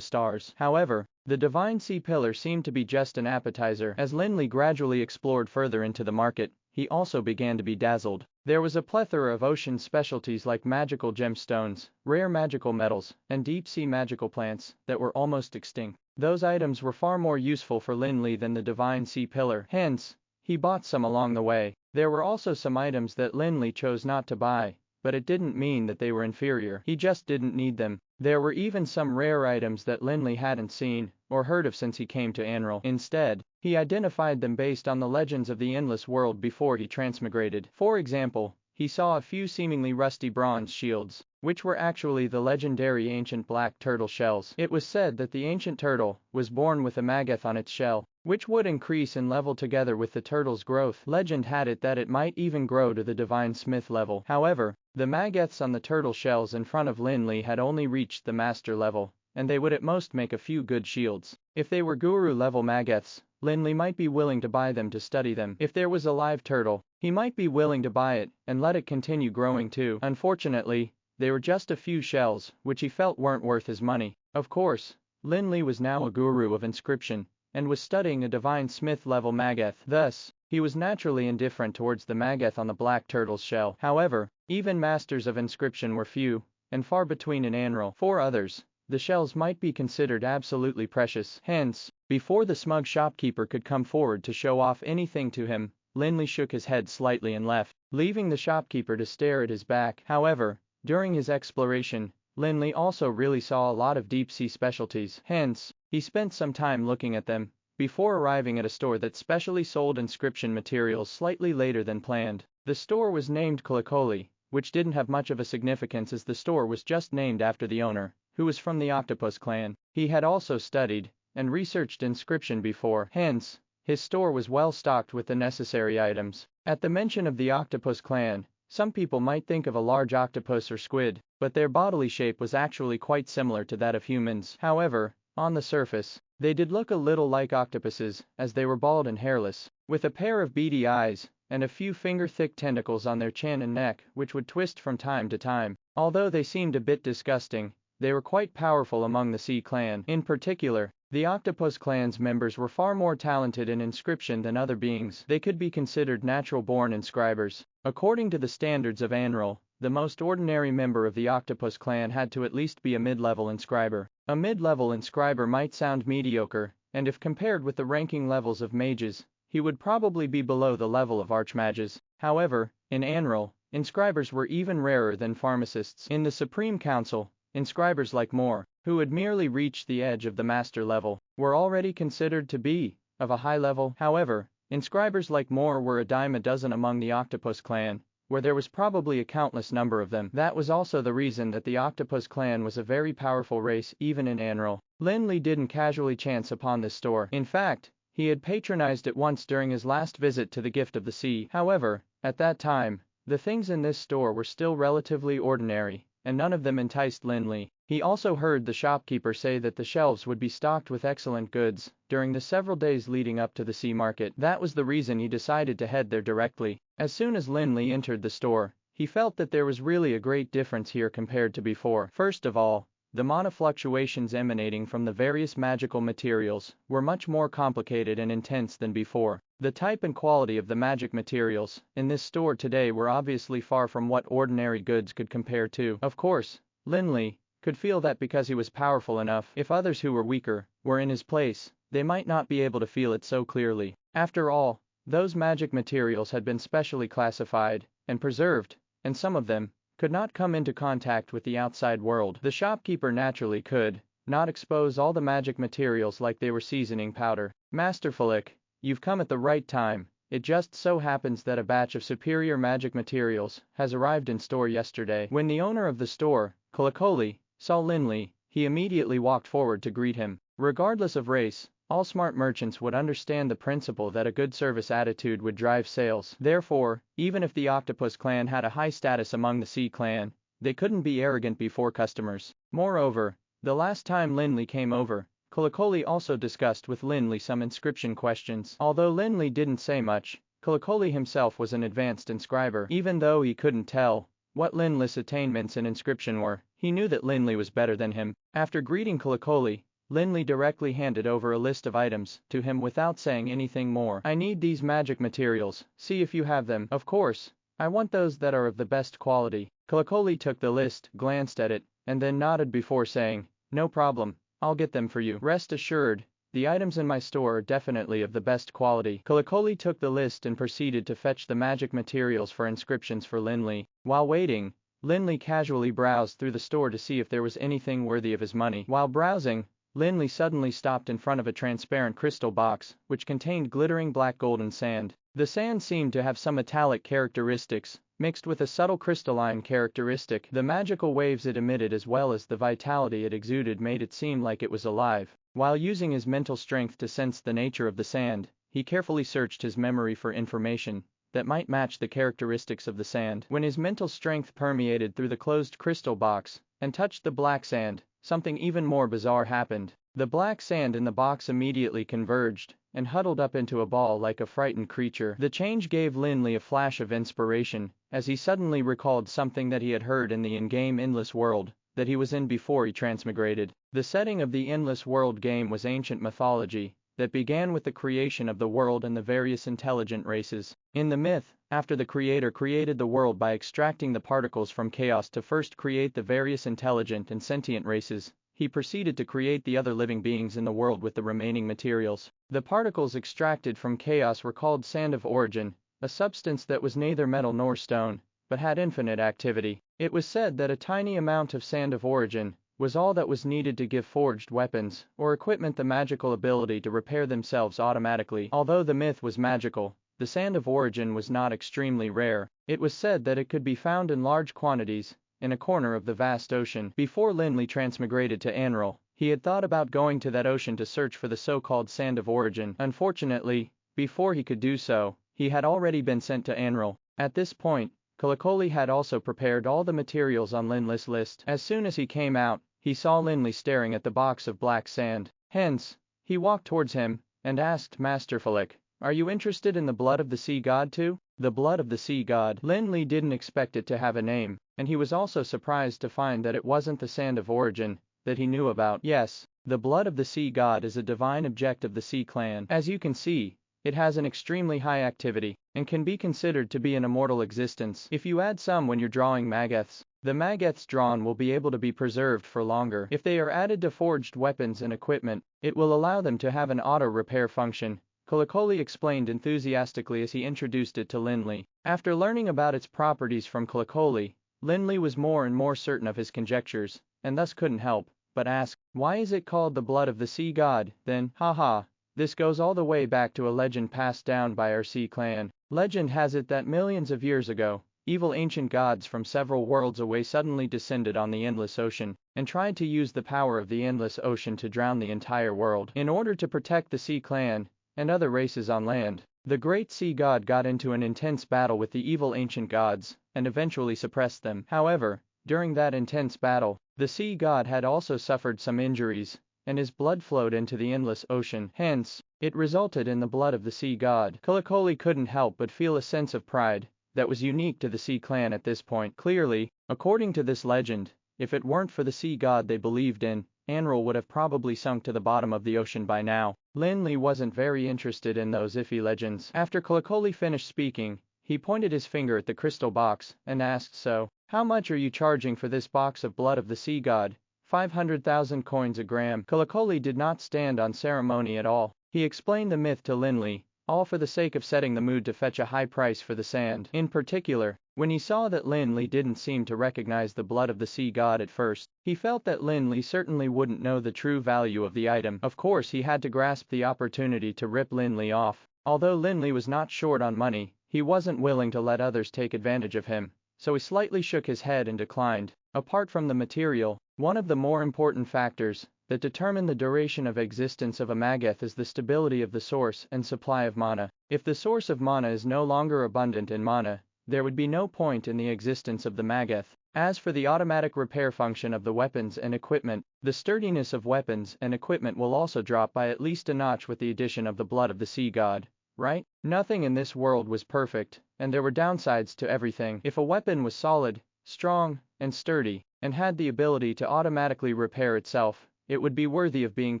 Speaker 2: stars. However, the divine sea pillar seemed to be just an appetizer. As Lin Li gradually explored further into the market, he also began to be dazzled. There was a plethora of ocean specialties like magical gemstones, rare magical metals, and deep-sea magical plants that were almost extinct. Those items were far more useful for Lin Li than the divine sea pillar. Hence, he bought some along the way. There were also some items that Lin Li chose not to buy, but it didn't mean that they were inferior. He just didn't need them. There were even some rare items that Lin Li hadn't seen or heard of since he came to Anral. Instead, he identified them based on the legends of the endless world before he transmigrated. For example, he saw a few seemingly rusty bronze shields, which were actually the legendary ancient black turtle shells. It was said that the ancient turtle was born with a mageth on its shell, which would increase in level together with the turtle's growth. Legend had it that it might even grow to the divine smith level. However, the mageths on the turtle shells in front of Lin Li had only reached the master level, and they would at most make a few good shields. If they were guru level mageths, Lin Li might be willing to buy them to study them. If there was a live turtle, he might be willing to buy it and let it continue growing too. Unfortunately, they were just a few shells, which he felt weren't worth his money. Of course, Lin Li was now a guru of inscription and was studying a divine smith level mageth. Thus, he was naturally indifferent towards the mageth on the black turtle's shell. However, even masters of inscription were few and far between in Anral. For others, the shells might be considered absolutely precious. Hence, before the smug shopkeeper could come forward to show off anything to him, Lin Li shook his head slightly and left, leaving the shopkeeper to stare at his back. However, during his exploration, Lin Li also really saw a lot of deep-sea specialties. Hence, he spent some time looking at them before arriving at a store that specially sold inscription materials slightly later than planned. The store was named Kalikoli, which didn't have much of a significance as the store was just named after the owner, who was from the Octopus clan. He had also studied and researched inscription before. Hence, his store was well stocked with the necessary items. At the mention of the Octopus clan, some people might think of a large octopus or squid, but their bodily shape was actually quite similar to that of humans. However, on the surface, they did look a little like octopuses, as they were bald and hairless, with a pair of beady eyes and a few finger-thick tentacles on their chin and neck which would twist from time to time. Although they seemed a bit disgusting, they were quite powerful among the Sea clan. In particular, the Octopus clan's members were far more talented in inscription than other beings. They could be considered natural-born inscribers. According to the standards of Anral, the most ordinary member of the Octopus clan had to at least be a mid-level inscriber. A mid-level inscriber might sound mediocre, and if compared with the ranking levels of mages, he would probably be below the level of archmages. However, in Anral, inscribers were even rarer than pharmacists. In the Supreme Council, inscribers like Moore, who had merely reached the edge of the master level, were already considered to be of a high level. However, inscribers like Moore were a dime a dozen among the Octopus clan, where there was probably a countless number of them. That was also the reason that the Octopus clan was a very powerful race even in Anral. Lin Li didn't casually chance upon this store. In fact, he had patronized it once during his last visit to the Gift of the Sea. However, at that time, the things in this store were still relatively ordinary, and none of them enticed Lin Li. He also heard the shopkeeper say that the shelves would be stocked with excellent goods during the several days leading up to the sea market. That was the reason he decided to head there directly. As soon as Lin Li entered the store, he felt that there was really a great difference here compared to before. First of all, the mana fluctuations emanating from the various magical materials were much more complicated and intense than before. The type and quality of the magic materials in this store today were obviously far from what ordinary goods could compare to. Of course, Lin Li could feel that because he was powerful enough, if others who were weaker were in his place, they might not be able to feel it so clearly. After all, those magic materials had been specially classified and preserved, and some of them could not come into contact with the outside world. The shopkeeper naturally could not expose all the magic materials like they were seasoning powder. Master Flick, you've come at the right time. It just so happens that a batch of superior magic materials has arrived in store yesterday. When the owner of the store, Kolokoli, saw Lin Li, he immediately walked forward to greet him. Regardless of race, all smart merchants would understand the principle that a good service attitude would drive sales. Therefore, even if the Octopus clan had a high status among the Sea clan, they couldn't be arrogant before customers. Moreover, the last time Lin Li came over, Kolokoli also discussed with Lin Li some inscription questions. Although Lin Li didn't say much, Kolokoli himself was an advanced inscriber. Even though he couldn't tell what Lin Li's attainments in inscription were, he knew that Lin Li was better than him. After greeting Kolokoli, Lin Li directly handed over a list of items to him without saying anything more. I need these magic materials, see if you have them. Of course, I want those that are of the best quality. Kolokoli took the list, glanced at it, and then nodded before saying, no problem, I'll get them for you. Rest assured, the items in my store are definitely of the best quality. Kolokoli took the list and proceeded to fetch the magic materials for inscriptions for Lin Li. While waiting, Lin Li casually browsed through the store to see if there was anything worthy of his money. While browsing, Lin Li suddenly stopped in front of a transparent crystal box, which contained glittering black golden sand. The sand seemed to have some metallic characteristics, mixed with a subtle crystalline characteristic. The magical waves it emitted as well as the vitality it exuded made it seem like it was alive. While using his mental strength to sense the nature of the sand, he carefully searched his memory for information that might match the characteristics of the sand. When his mental strength permeated through the closed crystal box and touched the black sand, something even more bizarre happened. The black sand in the box immediately converged and huddled up into a ball like a frightened creature. The change gave Lin Li a flash of inspiration, as he suddenly recalled something that he had heard in the in-game Endless World that he was in before he transmigrated. The setting of the Endless World game was ancient mythology that began with the creation of the world and the various intelligent races. In the myth, after the creator created the world by extracting the particles from chaos to first create the various intelligent and sentient races, he proceeded to create the other living beings in the world with the remaining materials. The particles extracted from chaos were called sand of origin, a substance that was neither metal nor stone, but had infinite activity. It was said that a tiny amount of sand of origin was all that was needed to give forged weapons or equipment the magical ability to repair themselves automatically. Although the myth was magical, the sand of origin was not extremely rare. It was said that it could be found in large quantities in a corner of the vast ocean. Before Lin Li transmigrated to Anral, he had thought about going to that ocean to search for the so-called sand of origin. Unfortunately, before he could do so, he had already been sent to Anral. At this point, Kolokoli had also prepared all the materials on Lin Li's list. As soon as he came out, he saw Lin Li staring at the box of black sand. Hence, he walked towards him and asked masterfully, "Are you interested in the blood of the sea god too?" The blood of the sea god. Lin Li didn't expect it to have a name, and he was also surprised to find that it wasn't the sand of origin that he knew about. Yes, the blood of the sea god is a divine object of the Sea clan. As you can see, it has an extremely high activity and can be considered to be an immortal existence. If you add some when you're drawing mageths, the mageths drawn will be able to be preserved for longer. If they are added to forged weapons and equipment, it will allow them to have an auto-repair function. Kolokoli explained enthusiastically as he introduced it to Lin Li. After learning about its properties from Kolokoli, Lin Li was more and more certain of his conjectures, and thus couldn't help but ask, "Why is it called the blood of the sea god, then?" Haha. This goes all the way back to a legend passed down by our Sea clan. Legend has it that millions of years ago, evil ancient gods from several worlds away suddenly descended on the endless ocean and tried to use the power of the endless ocean to drown the entire world. In order to protect the Sea clan and other races on land, the great sea god got into an intense battle with the evil ancient gods and eventually suppressed them. However, during that intense battle, the sea god had also suffered some injuries, and his blood flowed into the endless ocean. Hence, it resulted in the blood of the sea god. Kolokoli couldn't help but feel a sense of pride that was unique to the Sea clan at this point. Clearly, according to this legend, if it weren't for the sea god they believed in, Anral would have probably sunk to the bottom of the ocean by now. Lin Li wasn't very interested in those iffy legends. After Kolokoli finished speaking, he pointed his finger at the crystal box and asked, "So, how much are you charging for this box of blood of the sea god?" 500,000 coins a gram. Kolokoli did not stand on ceremony at all. He explained the myth to Lin Li, all for the sake of setting the mood to fetch a high price for the sand. In particular, when he saw that Lin Li didn't seem to recognize the blood of the sea god at first, he felt that Lin Li certainly wouldn't know the true value of the item. Of course, he had to grasp the opportunity to rip Lin Li off. Although Lin Li was not short on money, he wasn't willing to let others take advantage of him, so he slightly shook his head and declined. Apart from the material, one of the more important factors that determine the duration of existence of a mage is the stability of the source and supply of mana. If the source of mana is no longer abundant in mana, there would be no point in the existence of the mage. As for the automatic repair function of the weapons and equipment, the sturdiness of weapons and equipment will also drop by at least a notch with the addition of the blood of the sea god. Right? Nothing in this world was perfect, and there were downsides to everything. If a weapon was solid, strong, and sturdy, and had the ability to automatically repair itself, it would be worthy of being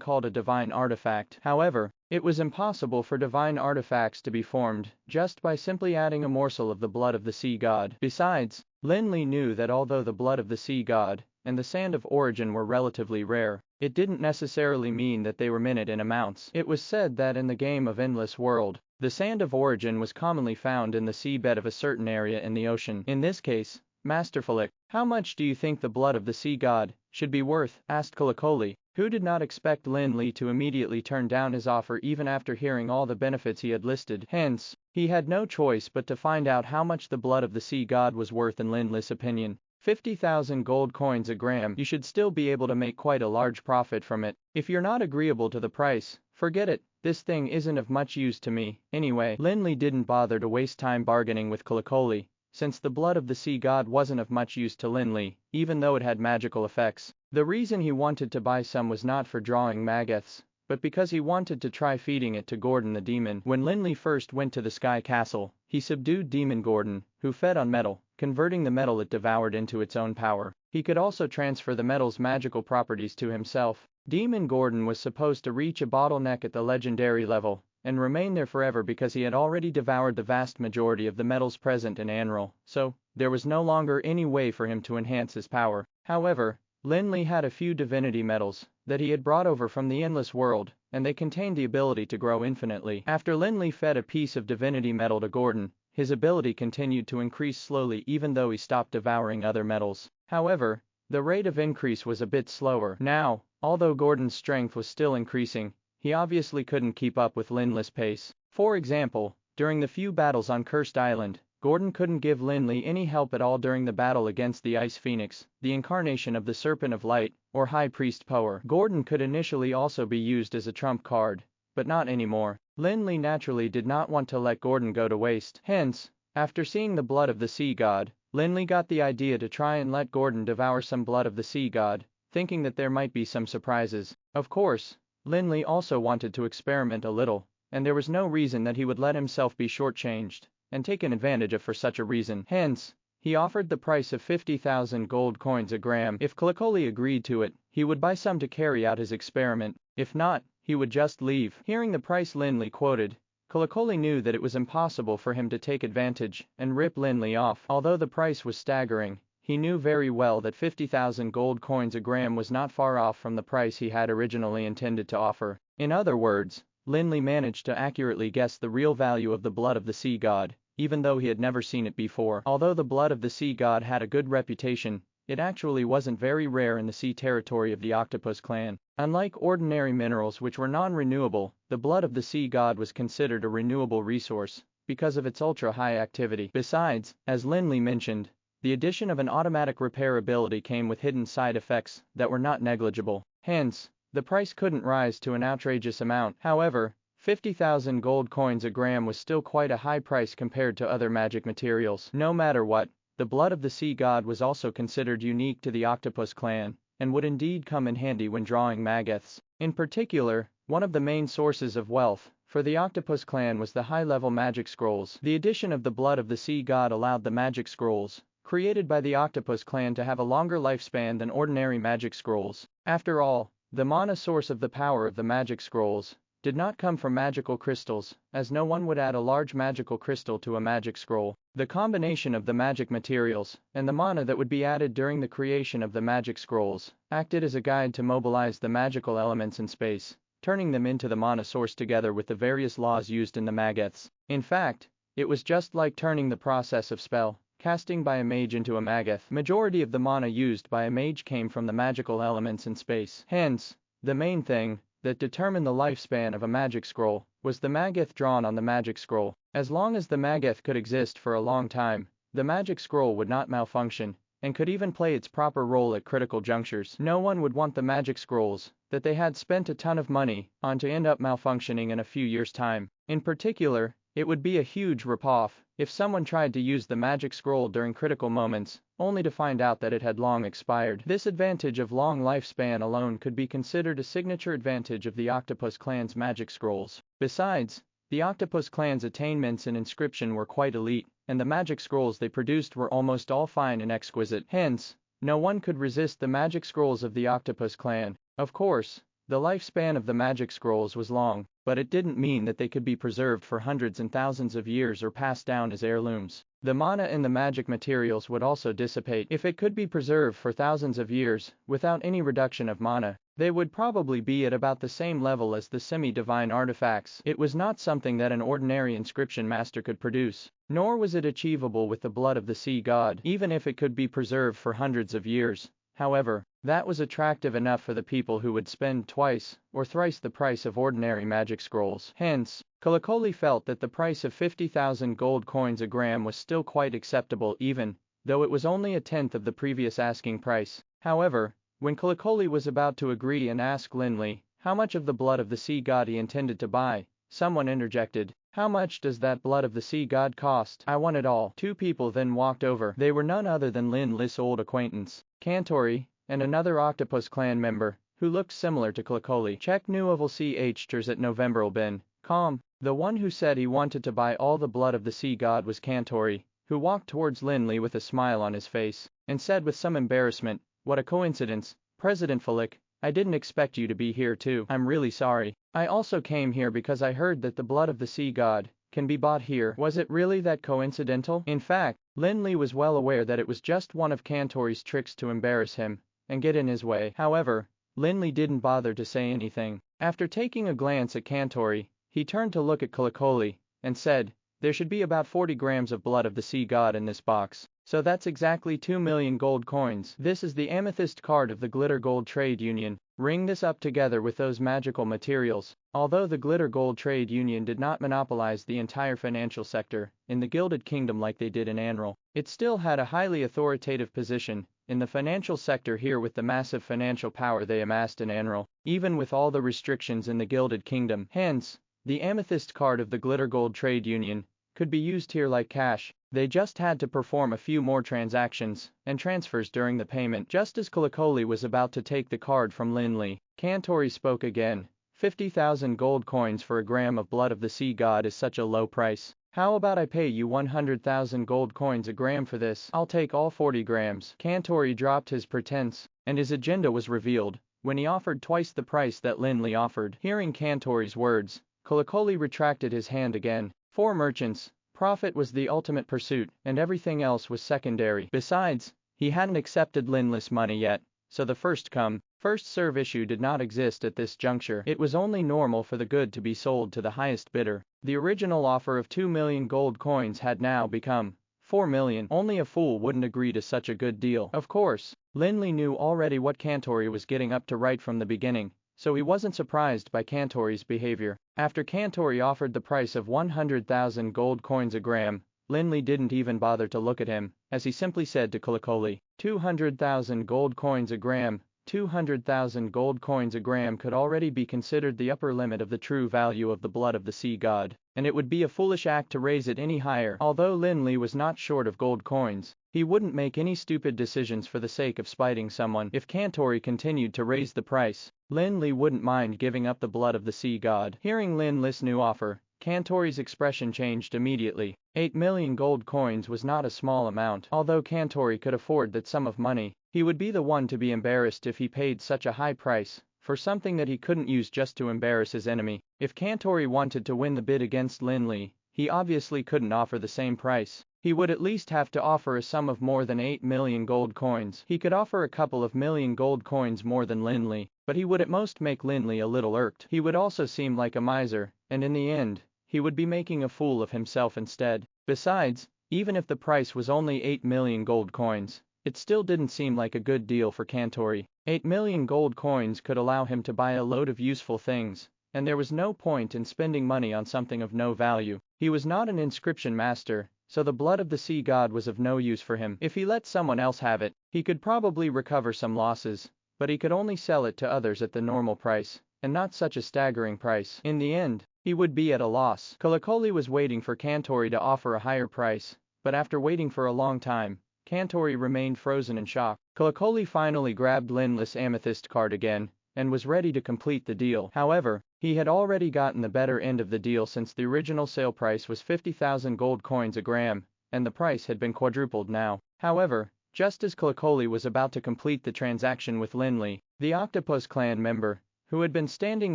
Speaker 2: called a divine artifact. However, it was impossible for divine artifacts to be formed just by simply adding a morsel of the blood of the sea god. Besides, Lin Li knew that although the blood of the sea god and the sand of origin were relatively rare, it didn't necessarily mean that they were minute in amounts. It was said that in the game of Endless World, the sand of origin was commonly found in the seabed of a certain area in the ocean. In this case, Masterful. How much do you think the blood of the sea god should be worth? Asked Kolokoli, who did not expect Lin Li to immediately turn down his offer even after hearing all the benefits he had listed. Hence, he had no choice but to find out how much the blood of the sea god was worth in Lin Li's opinion. 50,000 gold coins a gram. You should still be able to make quite a large profit from it. If you're not agreeable to the price, forget it. This thing isn't of much use to me. Anyway, Lin Li didn't bother to waste time bargaining with Kolokoli, since the blood of the sea god wasn't of much use to Lin Li, even though it had magical effects. The reason he wanted to buy some was not for drawing mages, but because he wanted to try feeding it to Gordon the demon. When Lin Li first went to the Sky Castle, he subdued Demon Gordon, who fed on metal, converting the metal it devoured into its own power. He could also transfer the metal's magical properties to himself. Demon Gordon was supposed to reach a bottleneck at the legendary level, and remain there forever because he had already devoured the vast majority of the metals present in Anral, so there was no longer any way for him to enhance his power. However, Lin Li had a few divinity metals that he had brought over from the Endless World, and they contained the ability to grow infinitely. After Lin Li fed a piece of divinity metal to Gordon, his ability continued to increase slowly even though he stopped devouring other metals. However, the rate of increase was a bit slower. Now, although Gordon's strength was still increasing, he obviously couldn't keep up with Lin Li's pace. For example, during the few battles on Cursed Island, Gordon couldn't give Lin Li any help at all during the battle against the Ice Phoenix, the incarnation of the Serpent of Light, or High Priest Power. Gordon could initially also be used as a trump card, but not anymore. Lin Li naturally did not want to let Gordon go to waste. Hence, after seeing the blood of the sea god, Lin Li got the idea to try and let Gordon devour some blood of the sea god, thinking that there might be some surprises. Of course, Lin Li also wanted to experiment a little, and there was no reason that he would let himself be shortchanged and taken advantage of for such a reason. Hence, he offered the price of 50,000 gold coins a gram. If Kolokoli agreed to it, he would buy some to carry out his experiment. If not, he would just leave. Hearing the price Lin Li quoted, Kolokoli knew that it was impossible for him to take advantage and rip Lin Li off. Although the price was staggering, he knew very well that 50,000 gold coins a gram was not far off from the price he had originally intended to offer. In other words, Lin Li managed to accurately guess the real value of the blood of the sea god, even though he had never seen it before. Although the blood of the sea god had a good reputation, it actually wasn't very rare in the sea territory of the Octopus clan. Unlike ordinary minerals which were non-renewable, the blood of the sea god was considered a renewable resource because of its ultra-high activity. Besides, as Lin Li mentioned, the addition of an automatic repair ability came with hidden side effects that were not negligible. Hence, the price couldn't rise to an outrageous amount. However, 50,000 gold coins a gram was still quite a high price compared to other magic materials. No matter what, the blood of the sea god was also considered unique to the Octopus clan, and would indeed come in handy when drawing mages. In particular, one of the main sources of wealth for the Octopus clan was the high-level magic scrolls. The addition of the blood of the sea god allowed the magic scrolls created by the Octopus clan to have a longer lifespan than ordinary magic scrolls. After all, the mana source of the power of the magic scrolls did not come from magical crystals, as no one would add a large magical crystal to a magic scroll. The combination of the magic materials and the mana that would be added during the creation of the magic scrolls acted as a guide to mobilize the magical elements in space, turning them into the mana source together with the various laws used in the Mageths. In fact, it was just like turning the process of spell casting by a mage into a Mageth. Majority of the mana used by a mage came from the magical elements in space. Hence, the main thing that determined the lifespan of a magic scroll was the Mageth drawn on the magic scroll. As long as the Mageth could exist for a long time, the magic scroll would not malfunction, and could even play its proper role at critical junctures. No one would want the magic scrolls that they had spent a ton of money on to end up malfunctioning in a few years' time. In particular, it would be a huge ripoff if someone tried to use the magic scroll during critical moments, only to find out that it had long expired. This advantage of long lifespan alone could be considered a signature advantage of the Octopus clan's magic scrolls. Besides, the Octopus clan's attainments in inscription were quite elite, and the magic scrolls they produced were almost all fine and exquisite. Hence, no one could resist the magic scrolls of the Octopus clan. Of course, the lifespan of the magic scrolls was long, but it didn't mean that they could be preserved for hundreds and thousands of years or passed down as heirlooms. The mana in the magic materials would also dissipate. If it could be preserved for thousands of years, without any reduction of mana, they would probably be at about the same level as the semi-divine artifacts. It was not something that an ordinary inscription master could produce, nor was it achievable with the blood of the sea god, even if it could be preserved for hundreds of years. However, that was attractive enough for the people who would spend twice or thrice the price of ordinary magic scrolls. Hence, Kolokoli felt that the price of 50,000 gold coins a gram was still quite acceptable, even though it was only a tenth of the previous asking price. However, when Kolokoli was about to agree and ask Lin Li how much of the blood of the sea god he intended to buy, someone interjected, "How much does that blood of the sea god cost? I want it all." Two people then walked over. They were none other than Lin Li's old acquaintance, Kantori, and another Octopus clan member, who looked similar to Kolokoli. Check Nuoval Ch at November bin, calm. The one who said he wanted to buy all the blood of the sea god was Kantori, who walked towards Lin Li with a smile on his face, and said with some embarrassment, "What a coincidence, President Falik, I didn't expect you to be here too. I'm really sorry. I also came here because I heard that the blood of the sea god can be bought here." Was it really that coincidental? In fact, Lin Li was well aware that it was just one of Kantori's tricks to embarrass him and get in his way. However, Lin Li didn't bother to say anything. After taking a glance at Kantori, he turned to look at Kolokoli and said, "There should be about 40 grams of blood of the sea god in this box. So that's exactly 2 million gold coins. This is the amethyst card of the Glitter Gold Trade Union. Ring this up together with those magical materials." Although the Glitter Gold Trade Union did not monopolize the entire financial sector in the Gilded Kingdom like they did in Anral, it still had a highly authoritative position in the financial sector here with the massive financial power they amassed in Anral, even with all the restrictions in the Gilded Kingdom. Hence, the amethyst card of the Glitter Gold Trade Union could be used here like cash. They just had to perform a few more transactions and transfers during the payment. Just as Kolokoli was about to take the card from Lin Li, Kantori spoke again. 50,000 gold coins for a gram of blood of the sea god is such a low price. How about I pay you 100,000 gold coins a gram for this? I'll take all 40 grams. Kantori dropped his pretense, and his agenda was revealed when he offered twice the price that Lin Li offered. Hearing Kantori's words, Kolokoli retracted his hand again. For merchants, profit was the ultimate pursuit, and everything else was secondary. Besides, he hadn't accepted Lin Li's money yet, so the first come, first serve issue did not exist at this juncture. It was only normal for the good to be sold to the highest bidder. The original offer of 2 million gold coins had now become 4 million. Only a fool wouldn't agree to such a good deal. Of course, Lin Li knew already what Kantori was getting up to right from the beginning, so he wasn't surprised by Kantori's behavior. After Kantori offered the price of 100,000 gold coins a gram, Lin Li didn't even bother to look at him, as he simply said to Kolokoli, 200,000 gold coins a gram. 200,000 gold coins a gram could already be considered the upper limit of the true value of the blood of the sea god, and it would be a foolish act to raise it any higher. Although Lin Li was not short of gold coins, he wouldn't make any stupid decisions for the sake of spiting someone. If Kantori continued to raise the price, Lin Li wouldn't mind giving up the blood of the sea god. Hearing Lin Li's new offer, Kantori's expression changed immediately. 8 million gold coins was not a small amount. Although Kantori could afford that sum of money, he would be the one to be embarrassed if he paid such a high price for something that he couldn't use just to embarrass his enemy. If Kantori wanted to win the bid against Lin Li, he obviously couldn't offer the same price. He would at least have to offer a sum of more than 8 million gold coins. He could offer a couple of million gold coins more than Lin Li, but he would at most make Lin Li a little irked. He would also seem like a miser, and in the end, he would be making a fool of himself instead. Besides, even if the price was only 8 million gold coins, it still didn't seem like a good deal for Kantori. 8 million gold coins could allow him to buy a load of useful things, and there was no point in spending money on something of no value. He was not an inscription master, so the blood of the sea god was of no use for him. If he let someone else have it, he could probably recover some losses, but he could only sell it to others at the normal price, and not such a staggering price. In the end, he would be at a loss. Kolokoli was waiting for Kantori to offer a higher price, but after waiting for a long time, Kantori remained frozen in shock. Kolokoli finally grabbed Lin Li's amethyst card again, and was ready to complete the deal. However, he had already gotten the better end of the deal since the original sale price was 50,000 gold coins a gram, and the price had been quadrupled now. However, just as Kolokoli was about to complete the transaction with Lin Li, the Octopus clan member, who had been standing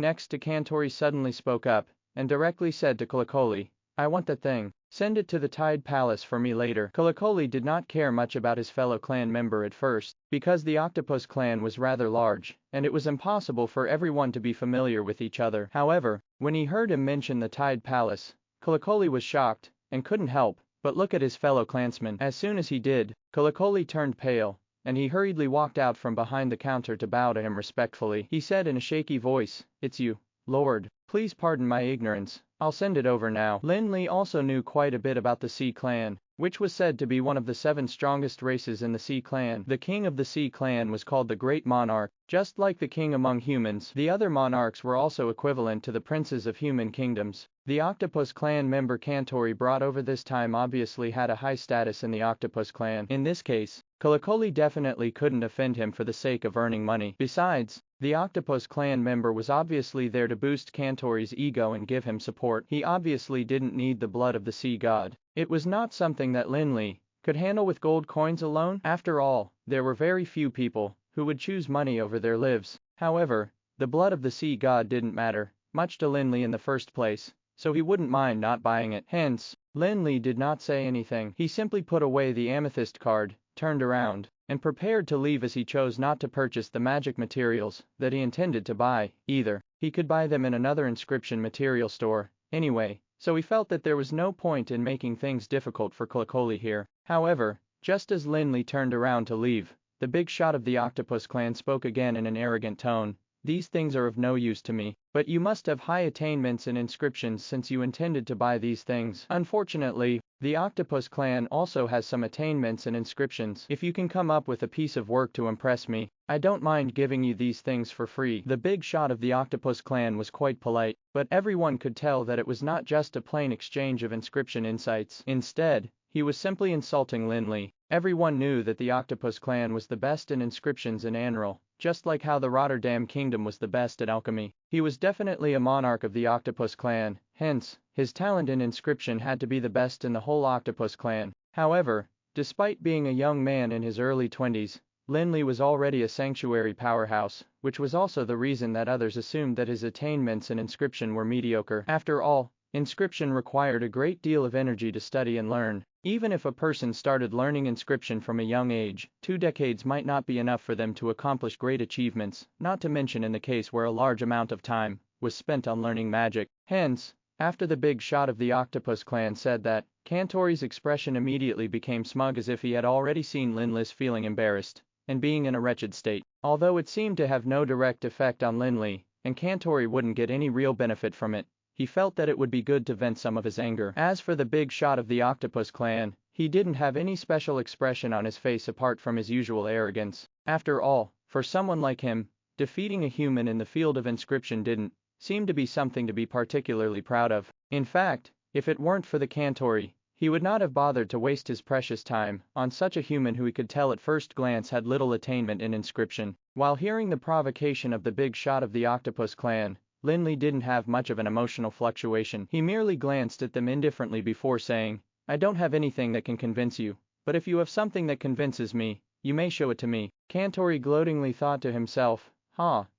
Speaker 2: next to Kantori, suddenly spoke up, and directly said to Kolokoli, "I want that thing. Send it to the Tide Palace for me later." Kolokoli did not care much about his fellow clan member at first, because the Octopus clan was rather large, and it was impossible for everyone to be familiar with each other. However, when he heard him mention the Tide Palace, Kolokoli was shocked, and couldn't help but look at his fellow clansman. As soon as he did, Kolokoli turned pale, and he hurriedly walked out from behind the counter to bow to him respectfully. He said in a shaky voice, "It's you, Lord. Please pardon my ignorance. I'll send it over now." Lin Li also knew quite a bit about the Sea Clan, which was said to be one of the 7 strongest races in the Sea Clan. The king of the Sea Clan was called the Great Monarch. Just like the king among humans, the other monarchs were also equivalent to the princes of human kingdoms. The Octopus clan member Kantori brought over this time obviously had a high status in the Octopus clan. In this case, Kolokoli definitely couldn't offend him for the sake of earning money. Besides, the Octopus clan member was obviously there to boost Kantori's ego and give him support. He obviously didn't need the blood of the sea god. It was not something that Lin Li could handle with gold coins alone. After all, there were very few people who would choose money over their lives. However, the blood of the sea god didn't matter much to Lin Li in the first place, so he wouldn't mind not buying it. Hence, Lin Li did not say anything. He simply put away the amethyst card, turned around, and prepared to leave as he chose not to purchase the magic materials that he intended to buy, either. He could buy them in another inscription material store, anyway, so he felt that there was no point in making things difficult for Kolokoli here. However, just as Lin Li turned around to leave, the big shot of the Octopus clan spoke again in an arrogant tone. "These things are of no use to me, but you must have high attainments in inscriptions since you intended to buy these things." Unfortunately, the Octopus clan also has some attainments in inscriptions. "If you can come up with a piece of work to impress me, I don't mind giving you these things for free." The big shot of the Octopus clan was quite polite, but everyone could tell that it was not just a plain exchange of inscription insights. Instead, he was simply insulting Lin Li. Everyone knew that the Octopus clan was the best in inscriptions in Anral, just like how the Rotterdam kingdom was the best at alchemy. He was definitely a monarch of the Octopus clan, hence, his talent in inscription had to be the best in the whole Octopus clan. However, despite being a young man in his early 20s, Lin Li was already a sanctuary powerhouse, which was also the reason that others assumed that his attainments in inscription were mediocre. After all, inscription required a great deal of energy to study and learn. Even if a person started learning inscription from a young age, 2 decades might not be enough for them to accomplish great achievements, not to mention in the case where a large amount of time was spent on learning magic. Hence, after the big shot of the Octopus clan said that, Kantori's expression immediately became smug as if he had already seen Lin Li's feeling embarrassed and being in a wretched state. Although it seemed to have no direct effect on Lin Li, and Kantori wouldn't get any real benefit from it, he felt that it would be good to vent some of his anger. As for the big shot of the Octopus clan, he didn't have any special expression on his face apart from his usual arrogance. After all, for someone like him, defeating a human in the field of inscription didn't seem to be something to be particularly proud of. In fact, if it weren't for the Kantori, he would not have bothered to waste his precious time on such a human who he could tell at first glance had little attainment in inscription. While hearing the provocation of the big shot of the Octopus clan, Lin Li didn't have much of an emotional fluctuation. He merely glanced at them indifferently before saying, "I don't have anything that can convince you, but if you have something that convinces me, you may show it to me." Kantori gloatingly thought to himself,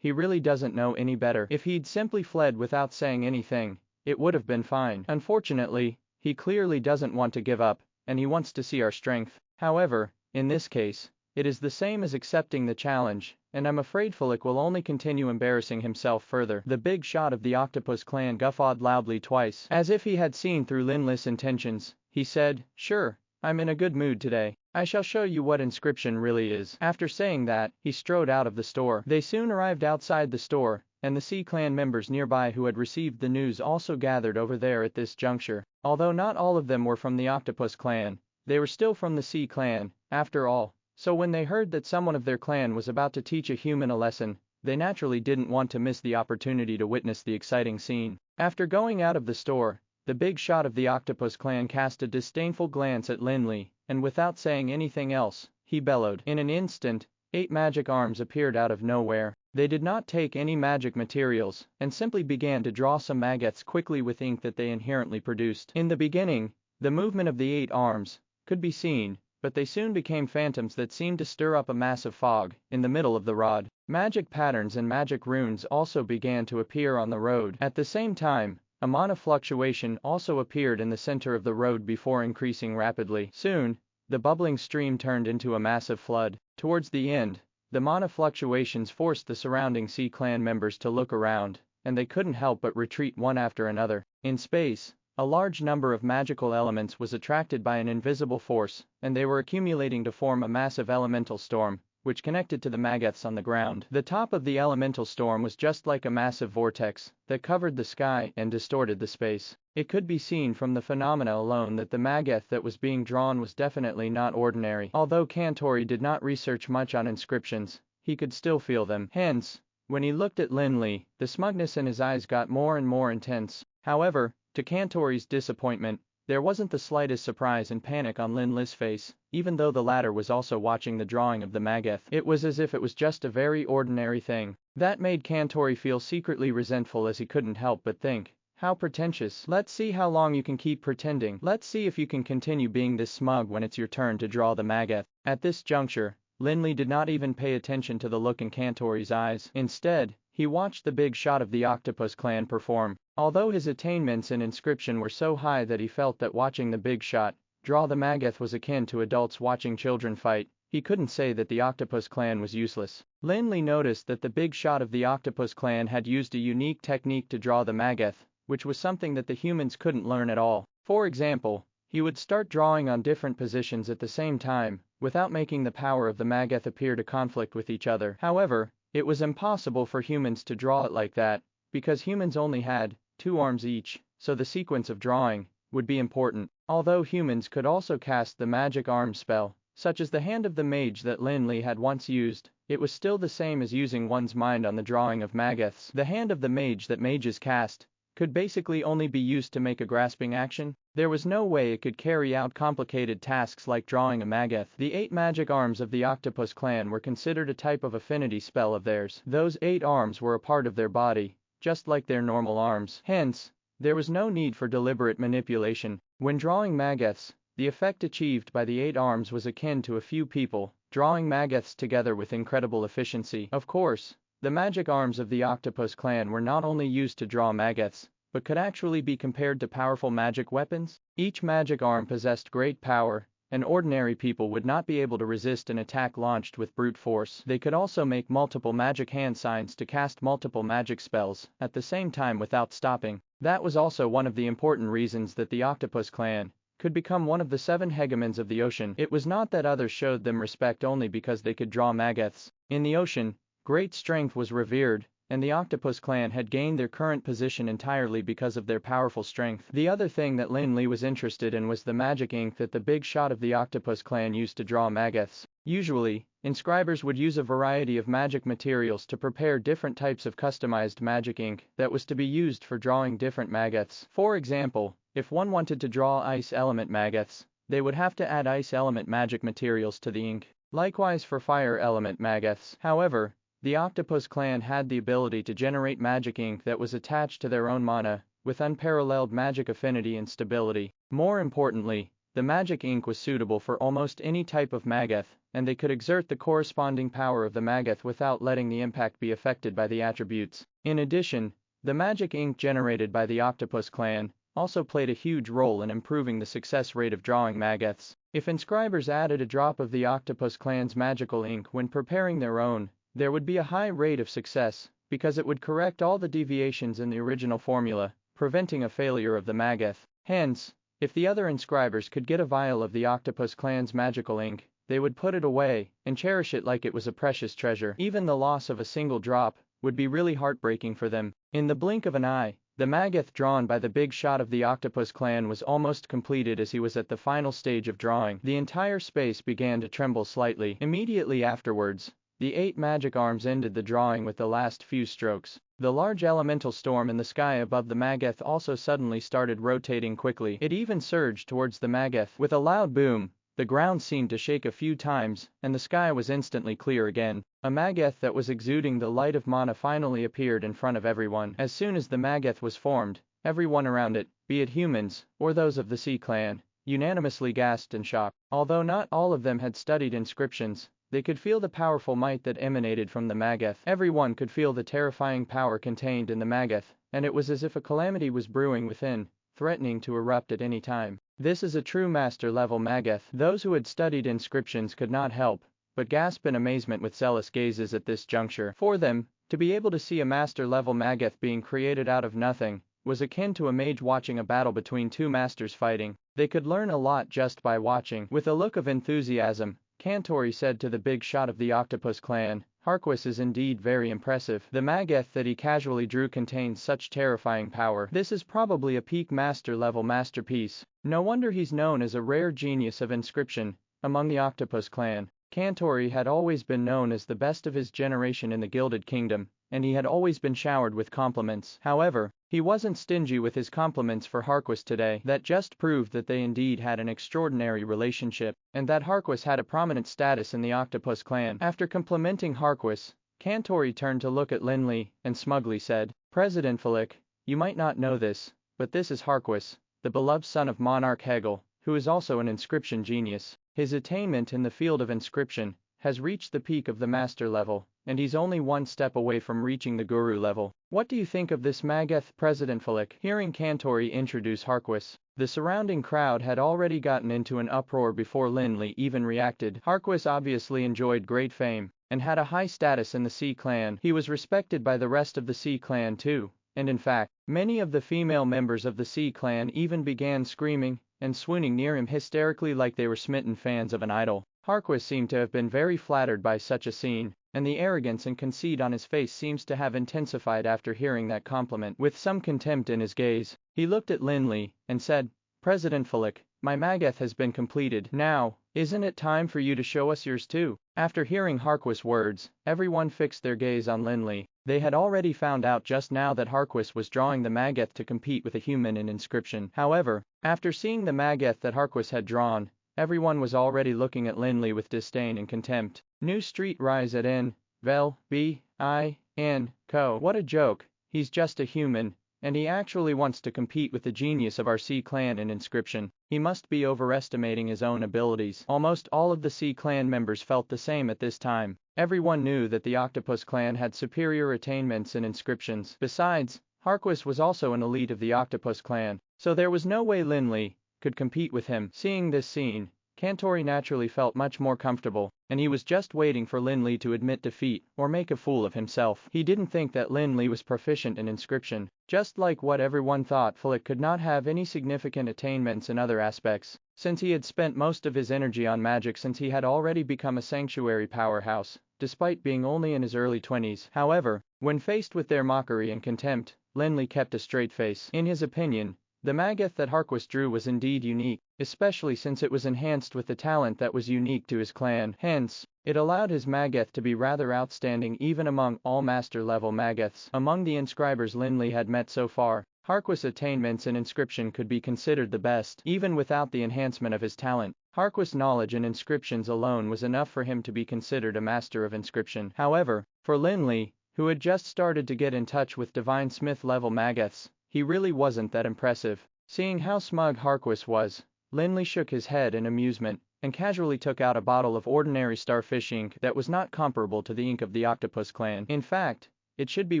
Speaker 2: he really doesn't know any better. If he'd simply fled without saying anything, it would have been fine. Unfortunately, he clearly doesn't want to give up, and he wants to see our strength. However, in this case, it is the same as accepting the challenge, and I'm afraid Fulik will only continue embarrassing himself further. The big shot of the octopus clan guffawed loudly twice. As if he had seen through Lin Li's intentions, he said, "Sure, I'm in a good mood today. I shall show you what inscription really is." After saying that, he strode out of the store. They soon arrived outside the store, and the Sea Clan members nearby who had received the news also gathered over there at this juncture. Although not all of them were from the Octopus clan, they were still from the Sea Clan, after all, so when they heard that someone of their clan was about to teach a human a lesson, they naturally didn't want to miss the opportunity to witness the exciting scene. After going out of the store, the big shot of the Octopus clan cast a disdainful glance at Lin Li, and without saying anything else, he bellowed. In an instant, 8 magic arms appeared out of nowhere. They did not take any magic materials, and simply began to draw some maggots quickly with ink that they inherently produced. In the beginning, the movement of the 8 arms could be seen, but they soon became phantoms that seemed to stir up a massive fog in the middle of the rod. Magic patterns and magic runes also began to appear on the road. At the same time, a mana fluctuation also appeared in the center of the road before increasing rapidly. Soon, the bubbling stream turned into a massive flood. Towards the end, the mana fluctuations forced the surrounding Sea Clan members to look around, and they couldn't help but retreat one after another. In space, a large number of magical elements was attracted by an invisible force, and they were accumulating to form a massive elemental storm, which connected to the maggots on the ground. The top of the elemental storm was just like a massive vortex that covered the sky and distorted the space. It could be seen from the phenomena alone that the maggot that was being drawn was definitely not ordinary. Although Kantori did not research much on inscriptions, he could still feel them. Hence, when he looked at Lin Li, the smugness in his eyes got more and more intense. However, to Kantori's disappointment, there wasn't the slightest surprise and panic on Lin Li's face, even though the latter was also watching the drawing of the maggot. It was as if it was just a very ordinary thing. That made Kantori feel secretly resentful as he couldn't help but think, how pretentious. Let's see how long you can keep pretending. Let's see if you can continue being this smug when it's your turn to draw the maggot. At this juncture, Lin Li did not even pay attention to the look in Kantori's eyes. Instead, he watched the big shot of the Octopus clan perform. Although his attainments in inscription were so high that he felt that watching the big shot draw the maggot was akin to adults watching children fight, he couldn't say that the Octopus clan was useless. Lin Li noticed that the big shot of the Octopus clan had used a unique technique to draw the maggot, which was something that the humans couldn't learn at all. For example, he would start drawing on different positions at the same time, without making the power of the maggot appear to conflict with each other. However, it was impossible for humans to draw it like that, because humans only had 2 arms each, so the sequence of drawing would be important. Although humans could also cast the magic arm spell, such as the hand of the mage that Lin Li had once used, it was still the same as using one's mind on the drawing of maggots. The hand of the mage that mages cast could basically only be used to make a grasping action. There was no way it could carry out complicated tasks like drawing a maggot. The 8 magic arms of the Octopus clan were considered a type of affinity spell of theirs. Those 8 arms were a part of their body, just like their normal arms. Hence, there was no need for deliberate manipulation. When drawing maggots, the effect achieved by the 8 arms was akin to a few people drawing maggots together with incredible efficiency. Of course, the magic arms of the Octopus clan were not only used to draw maggots, but could actually be compared to powerful magic weapons. Each magic arm possessed great power, and ordinary people would not be able to resist an attack launched with brute force. They could also make multiple magic hand signs to cast multiple magic spells at the same time without stopping. That was also one of the important reasons that the Octopus clan could become one of the 7 hegemons of the ocean. It was not that others showed them respect only because they could draw maggots. In the ocean, great strength was revered, and the Octopus clan had gained their current position entirely because of their powerful strength. The other thing that Lin Li was interested in was the magic ink that the big shot of the Octopus clan used to draw maggots. Usually, inscribers would use a variety of magic materials to prepare different types of customized magic ink that was to be used for drawing different maggots. For example, if one wanted to draw ice element maggots, they would have to add ice element magic materials to the ink. Likewise for fire element maggots. However, the Octopus clan had the ability to generate magic ink that was attached to their own mana, with unparalleled magic affinity and stability. More importantly, the magic ink was suitable for almost any type of maggot, and they could exert the corresponding power of the maggot without letting the impact be affected by the attributes. In addition, The magic ink generated by the Octopus clan also played a huge role in improving the success rate of drawing mageths. If inscribers added a drop of the Octopus clan's magical ink when preparing their own, there would be a high rate of success, because it would correct all the deviations in the original formula, preventing a failure of the mageth. Hence, if the other inscribers could get a vial of the Octopus clan's magical ink, they would put it away and cherish it like it was a precious treasure. Even the loss of a single drop would be really heartbreaking for them. In the blink of an eye, the mageth drawn by the big shot of the Octopus clan was almost completed. As he was at the final stage of drawing, the entire space began to tremble slightly. Immediately afterwards, the 8 magic arms ended the drawing with the last few strokes. The large elemental storm in the sky above the mageth also suddenly started rotating quickly. It even surged towards the mageth. With a loud boom, the ground seemed to shake a few times, and the sky was instantly clear again. A mageth that was exuding the light of Manhwa finally appeared in front of everyone. As soon as the mageth was formed, everyone around it, be it humans, or those of the Sea clan, unanimously gasped in shock. Although not all of them had studied inscriptions, they could feel the powerful might that emanated from the mageth. Everyone could feel the terrifying power contained in the mageth, and it was as if a calamity was brewing within, threatening to erupt at any time. This is a true master-level mageth. Those who had studied inscriptions could not help but gasp in amazement with zealous gazes at this juncture. For them, to be able to see a master-level mageth being created out of nothing was akin to a mage watching a battle between 2 masters fighting. They could learn a lot just by watching. With a look of enthusiasm, Kantori said to the big shot of the Octopus clan, "Harquis is indeed very impressive. The mageth that he casually drew contains such terrifying power. This is probably a peak master-level masterpiece. No wonder he's known as a rare genius of inscription among the Octopus clan." Kantori had always been known as the best of his generation in the Gilded Kingdom, and he had always been showered with compliments. However, he wasn't stingy with his compliments for Harquis today. That just proved that they indeed had an extraordinary relationship, and that Harquis had a prominent status in the Octopus clan. After complimenting Harquis, Kantori turned to look at Lin Li, and smugly said, "President Flick, you might not know this, but this is Harquis, the beloved son of Monarch Hegel, who is also an inscription genius. His attainment in the field of inscription has reached the peak of the master level, and he's only one step away from reaching the guru level. What do you think of this mageth, President Flick?" Hearing Kantori introduce Harquis, the surrounding crowd had already gotten into an uproar before Lin Li even reacted. Harquis obviously enjoyed great fame and had a high status in the Sea clan. He was respected by the rest of the Sea clan too, and in fact, many of the female members of the Sea clan even began screaming and swooning near him hysterically like they were smitten fans of an idol. Harquis seemed to have been very flattered by such a scene, and the arrogance and conceit on his face seems to have intensified after hearing that compliment. With some contempt in his gaze, he looked at Lin Li and said, "President Flick, my mageth has been completed. Now, isn't it time for you to show us yours too?" After hearing Harquis' words, everyone fixed their gaze on Lin Li. They had already found out just now that Harquis was drawing the mageth to compete with a human in inscription. However, after seeing the mageth that Harquis had drawn, everyone was already looking at Lin Li with disdain and contempt. New street rise at N. Vel. B. I. N. Co. What a joke, he's just a human, and he actually wants to compete with the genius of our Sea clan in inscription. He must be overestimating his own abilities. Almost all of the Sea clan members felt the same at this time. Everyone knew that the Octopus clan had superior attainments in inscriptions. Besides, Harquis was also an elite of the Octopus clan, so there was no way Lin Li could compete with him. Seeing this scene, Kantori naturally felt much more comfortable, and he was just waiting for Lin Li to admit defeat or make a fool of himself. He didn't think that Lin Li was proficient in inscription. Just like what everyone thought, Flick could not have any significant attainments in other aspects, since he had spent most of his energy on magic since he had already become a sanctuary powerhouse, despite being only in his early 20s. However, when faced with their mockery and contempt, Lin Li kept a straight face. In his opinion, the mageth that Harquis drew was indeed unique, especially since it was enhanced with the talent that was unique to his clan. Hence, it allowed his mageth to be rather outstanding even among all master-level mageths. Among the inscribers Lin Li had met so far, Harquis' attainments in inscription could be considered the best. Even without the enhancement of his talent, Harquis' knowledge in inscriptions alone was enough for him to be considered a master of inscription. However, for Lin Li, who had just started to get in touch with Divine Smith-level mageths, he really wasn't that impressive. Seeing how smug Harquis was, Lin Li shook his head in amusement, and casually took out a bottle of ordinary starfish ink that was not comparable to the ink of the Octopus clan. In fact, it should be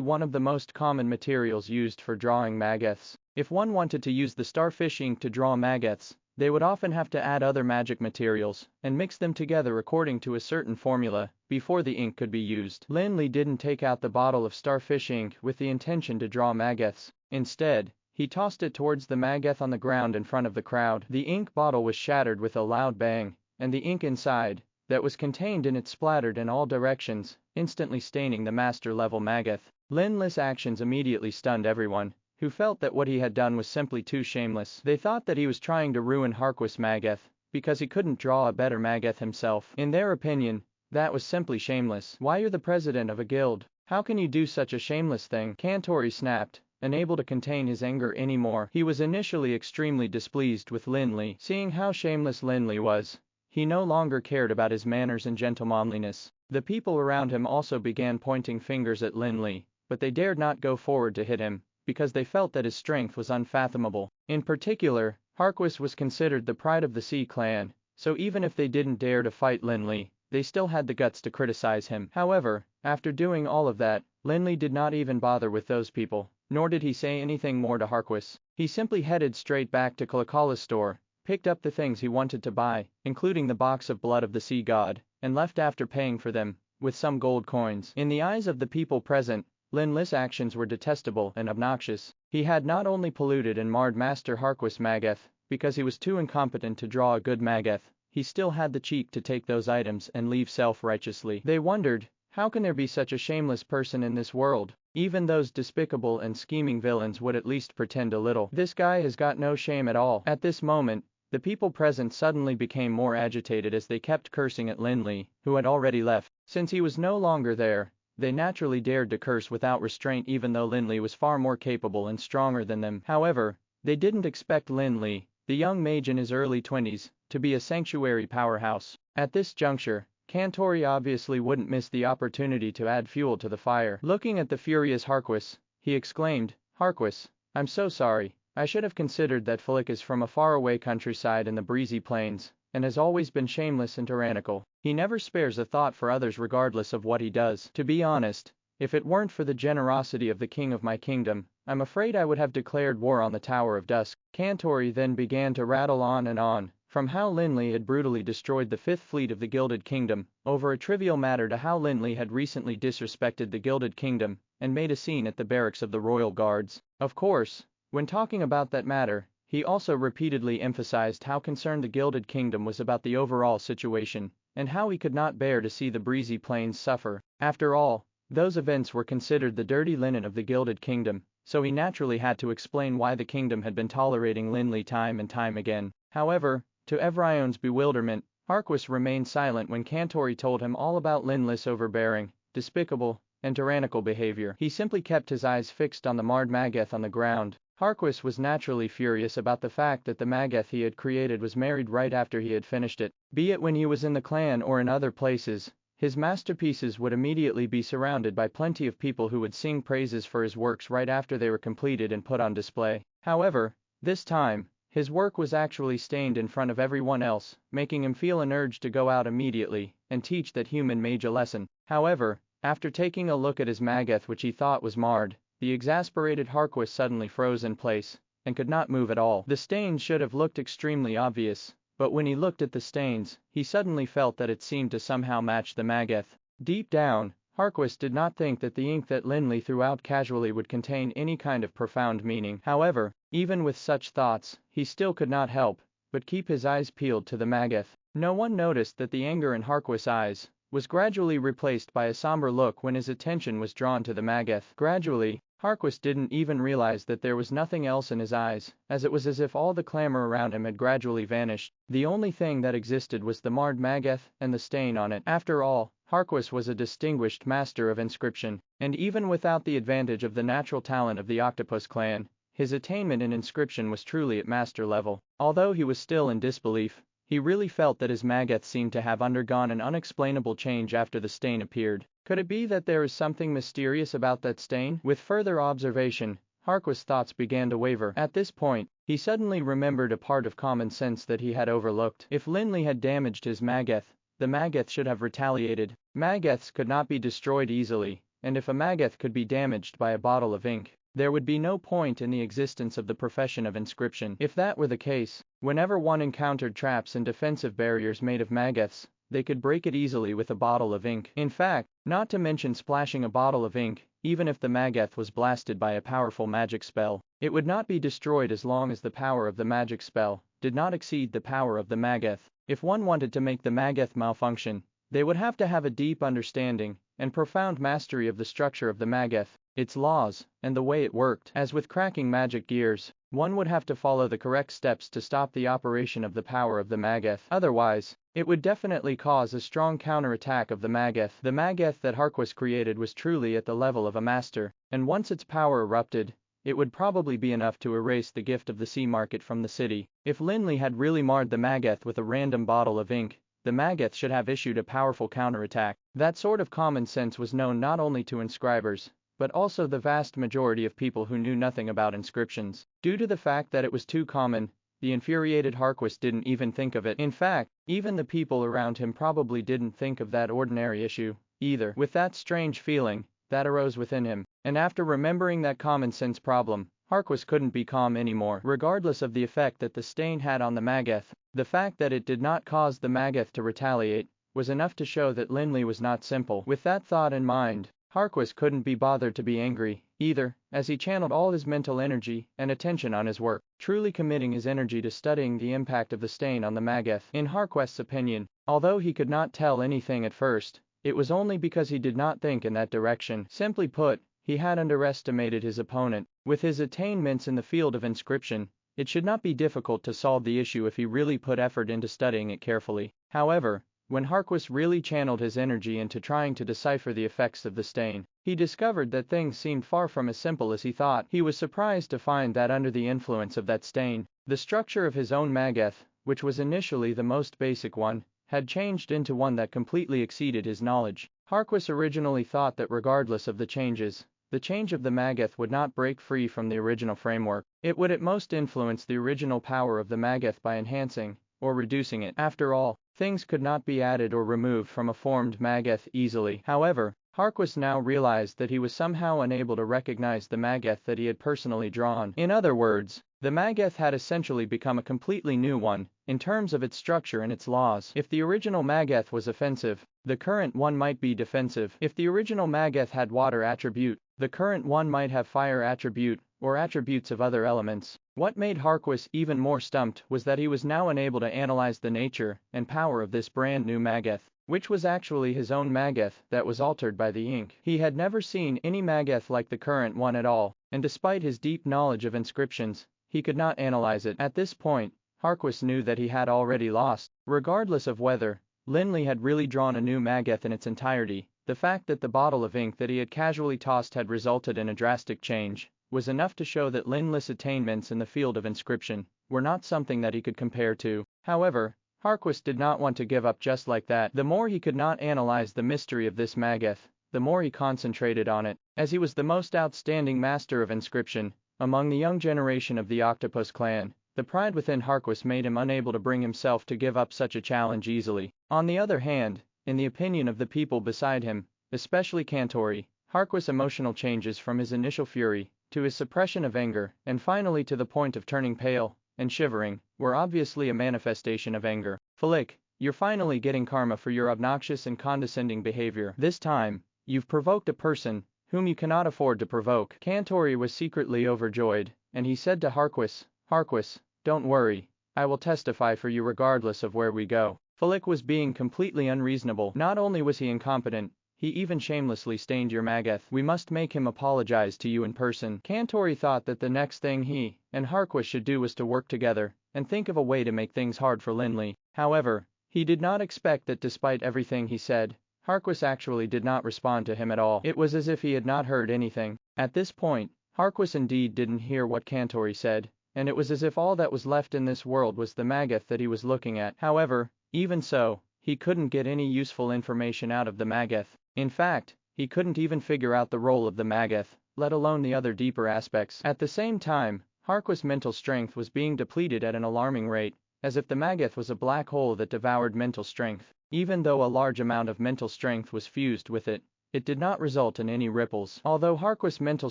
Speaker 2: one of the most common materials used for drawing mageths. If one wanted to use the starfish ink to draw mageths, they would often have to add other magic materials and mix them together according to a certain formula before the ink could be used. Lin Li didn't take out the bottle of starfish ink with the intention to draw mageths. Instead, he tossed it towards the mageth on the ground in front of the crowd. The ink bottle was shattered with a loud bang, and the ink inside, that was contained in it, splattered in all directions, instantly staining the master-level mageth. Lin Li's actions immediately stunned everyone, who felt that what he had done was simply too shameless. They thought that he was trying to ruin Harquist's mageth, because he couldn't draw a better mageth himself. In their opinion, that was simply shameless. Why, you're the president of a guild. How can you do such a shameless thing? Kantori snapped, unable to contain his anger anymore. He was initially extremely displeased with Lin Li. Seeing how shameless Lin Li was, he no longer cared about his manners and gentlemanliness. The people around him also began pointing fingers at Lin Li, but they dared not go forward to hit him, because they felt that his strength was unfathomable. In particular, Harquist was considered the pride of the Sea clan, so even if they didn't dare to fight Lin Li, they still had the guts to criticize him. However, after doing all of that, Lin Li did not even bother with those people, nor did he say anything more to Harquist. He simply headed straight back to Kalakala's store, picked up the things he wanted to buy, including the box of blood of the sea god, and left after paying for them with some gold coins. In the eyes of the people present, Lin Li's actions were detestable and obnoxious. He had not only polluted and marred Master Harquist's mageth, because he was too incompetent to draw a good mageth, he still had the cheek to take those items and leave self-righteously. They wondered, how can there be such a shameless person in this world? Even those despicable and scheming villains would at least pretend a little. This guy has got no shame at all. At this moment, the people present suddenly became more agitated as they kept cursing at Lin Li, who had already left. Since he was no longer there, they naturally dared to curse without restraint, even though Lin Li was far more capable and stronger than them. However, they didn't expect Lin Li, the young mage in his early 20s, to be a sanctuary powerhouse. At this juncture, Kantori obviously wouldn't miss the opportunity to add fuel to the fire. Looking at the furious Harquist, he exclaimed, "Harquist, I'm so sorry. I should have considered that Flick is from a faraway countryside in the breezy plains, and has always been shameless and tyrannical. He never spares a thought for others regardless of what he does. To be honest, if it weren't for the generosity of the king of my kingdom, I'm afraid I would have declared war on the Tower of Dusk." Kantori then began to rattle on and on, from how Lin Li had brutally destroyed the Fifth Fleet of the Gilded Kingdom, over a trivial matter, to how Lin Li had recently disrespected the Gilded Kingdom, and made a scene at the barracks of the Royal Guards. Of course, when talking about that matter, he also repeatedly emphasized how concerned the Gilded Kingdom was about the overall situation, and how he could not bear to see the breezy plains suffer. After all, those events were considered the dirty linen of the Gilded Kingdom, so he naturally had to explain why the kingdom had been tolerating Lin Li time and time again. However, to Evrion's bewilderment, Harquist remained silent when Kantori told him all about Lin Li's overbearing, despicable, and tyrannical behavior. He simply kept his eyes fixed on the marred mageth on the ground. Harquist was naturally furious about the fact that the mageth he had created was married right after he had finished it. Be it when he was in the clan or in other places, his masterpieces would immediately be surrounded by plenty of people who would sing praises for his works right after they were completed and put on display. However, this time, his work was actually stained in front of everyone else, making him feel an urge to go out immediately and teach that human mage a lesson. However, after taking a look at his mageth, which he thought was marred, the exasperated Harquist suddenly froze in place, and could not move at all. The stains should have looked extremely obvious, but when he looked at the stains, he suddenly felt that it seemed to somehow match the mageth. Deep down, Harquist did not think that the ink that Lin Li threw out casually would contain any kind of profound meaning. However, even with such thoughts, he still could not help but keep his eyes peeled to the mageth. No one noticed that the anger in Harquist's eyes was gradually replaced by a somber look when his attention was drawn to the mageth. Gradually, Harquist didn't even realize that there was nothing else in his eyes, as it was as if all the clamor around him had gradually vanished. The only thing that existed was the marred mageth and the stain on it. After all, Harquist was a distinguished master of inscription, and even without the advantage of the natural talent of the Octopus clan, his attainment in inscription was truly at master level. Although he was still in disbelief, he really felt that his mageth seemed to have undergone an unexplainable change after the stain appeared. Could it be that there is something mysterious about that stain? With further observation, Harquist's thoughts began to waver. At this point, he suddenly remembered a part of common sense that he had overlooked. If Lin Li had damaged his mageth, the mageth should have retaliated. Mageths could not be destroyed easily, and if a Magath could be damaged by a bottle of ink, there would be no point in the existence of the profession of inscription. If that were the case, whenever one encountered traps and defensive barriers made of Magaths, they could break it easily with a bottle of ink. In fact, not to mention splashing a bottle of ink, even if the Magath was blasted by a powerful magic spell, it would not be destroyed as long as the power of the magic spell did not exceed the power of the Magath. If one wanted to make the Magath malfunction, they would have to have a deep understanding and profound mastery of the structure of the Magath, its laws, and the way it worked. As with cracking magic gears, one would have to follow the correct steps to stop the operation of the power of the Magath. Otherwise, it would definitely cause a strong counterattack of the Magath. The Magath that Harquas created was truly at the level of a master, and once its power erupted, it would probably be enough to erase the gift of the sea market from the city. If Lin Li had really marred the Magath with a random bottle of ink, the Magath should have issued a powerful counterattack. That sort of common sense was known not only to inscribers, but also the vast majority of people who knew nothing about inscriptions. Due to the fact that it was too common, the infuriated Harquas didn't even think of it. In fact, even the people around him probably didn't think of that ordinary issue either. With that strange feeling that arose within him, and after remembering that common sense problem, Harquas couldn't be calm anymore. Regardless of the effect that the stain had on the Magath, the fact that it did not cause the Magath to retaliate was enough to show that Lin Li was not simple. With that thought in mind, Harquas couldn't be bothered to be angry either, as he channeled all his mental energy and attention on his work, truly committing his energy to studying the impact of the stain on the Magath. In Harquas' opinion, although he could not tell anything at first, it was only because he did not think in that direction. Simply put, he had underestimated his opponent. With his attainments in the field of inscription, it should not be difficult to solve the issue if he really put effort into studying it carefully. However, when Harquas really channeled his energy into trying to decipher the effects of the stain, he discovered that things seemed far from as simple as he thought. He was surprised to find that under the influence of that stain, the structure of his own Magath, which was initially the most basic one, had changed into one that completely exceeded his knowledge. Harquas originally thought that regardless of the change of the Magath would not break free from the original framework. It would at most influence the original power of the Magath by enhancing or reducing it. After all, things could not be added or removed from a formed Magath easily. However, Harquas now realized that he was somehow unable to recognize the Magath that he had personally drawn. In other words, the Magath had essentially become a completely new one, in terms of its structure and its laws. If the original Magath was offensive, the current one might be defensive. If the original Magath had water attribute, the current one might have fire attribute, or attributes of other elements. What made Harquas even more stumped was that he was now unable to analyze the nature and power of this brand new Magath, which was actually his own Magath that was altered by the ink. He had never seen any Magath like the current one at all, and despite his deep knowledge of inscriptions, he could not analyze it. At this point, Harquas knew that he had already lost. Regardless of whether Lin Li had really drawn a new Magath in its entirety, the fact that the bottle of ink that he had casually tossed had resulted in a drastic change was enough to show that Lin Li's attainments in the field of inscription were not something that he could compare to. However, Harquas did not want to give up just like that. The more he could not analyze the mystery of this Magath, the more he concentrated on it. As he was the most outstanding master of inscription among the young generation of the Octopus clan, the pride within Harquas made him unable to bring himself to give up such a challenge easily. On the other hand, in the opinion of the people beside him, especially Cantori, Harquas' emotional changes from his initial fury to his suppression of anger, and finally to the point of turning pale and shivering, were obviously a manifestation of anger. Flick, you're finally getting karma for your obnoxious and condescending behavior. This time, you've provoked a person whom you cannot afford to provoke. Cantori was secretly overjoyed, and he said to Harquas, Harquas, don't worry, I will testify for you regardless of where we go. Flick was being completely unreasonable. Not only was he incompetent, he even shamelessly stained your Magath. We must make him apologize to you in person. Cantori thought that the next thing he and Harquas should do was to work together and think of a way to make things hard for Lin Li. However, he did not expect that despite everything he said, Harquas actually did not respond to him at all. It was as if he had not heard anything. At this point, Harquas indeed didn't hear what Cantori said, and it was as if all that was left in this world was the Magath that he was looking at. However, even so, he couldn't get any useful information out of the Magath. In fact, he couldn't even figure out the role of the Magath, let alone the other deeper aspects. At the same time, Harquas' mental strength was being depleted at an alarming rate, as if the Magath was a black hole that devoured mental strength. Even though a large amount of mental strength was fused with it, it did not result in any ripples. Although Harquist's mental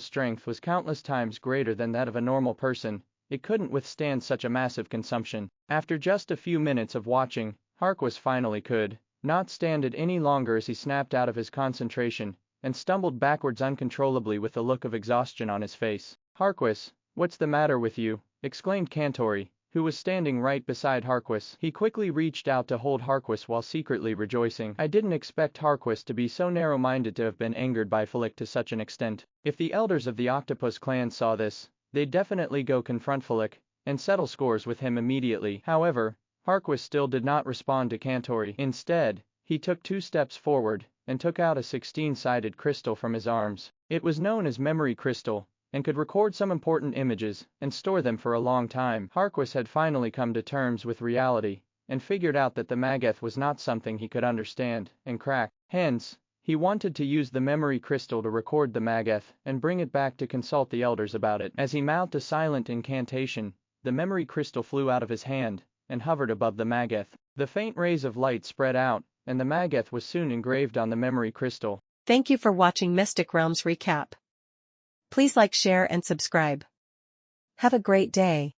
Speaker 2: strength was countless times greater than that of a normal person, it couldn't withstand such a massive consumption. After just a few minutes of watching, Harquist finally could not stand it any longer as he snapped out of his concentration and stumbled backwards uncontrollably with a look of exhaustion on his face. "Harquist, what's the matter with you?" exclaimed Cantori, who was standing right beside Harquist. He quickly reached out to hold Harquist while secretly rejoicing. "I didn't expect Harquist to be so narrow-minded to have been angered by Flick to such an extent. If the elders of the Octopus clan saw this, they'd definitely go confront Flick and settle scores with him immediately." However, Harquist still did not respond to Cantori. Instead, he took 2 steps forward and took out a 16-sided crystal from his arms. It was known as memory crystal and could record some important images and store them for a long time. Harquist had finally come to terms with reality and figured out that the Mageth was not something he could understand and crack. Hence, he wanted to use the memory crystal to record the Mageth and bring it back to consult the elders about it. As he mouthed a silent incantation, the memory crystal flew out of his hand and hovered above the Mageth. The faint rays of light spread out, and the Mageth was soon engraved on the memory crystal.
Speaker 1: Thank you for watching Mystic Realms Recap. Please like, share and subscribe. Have a great day.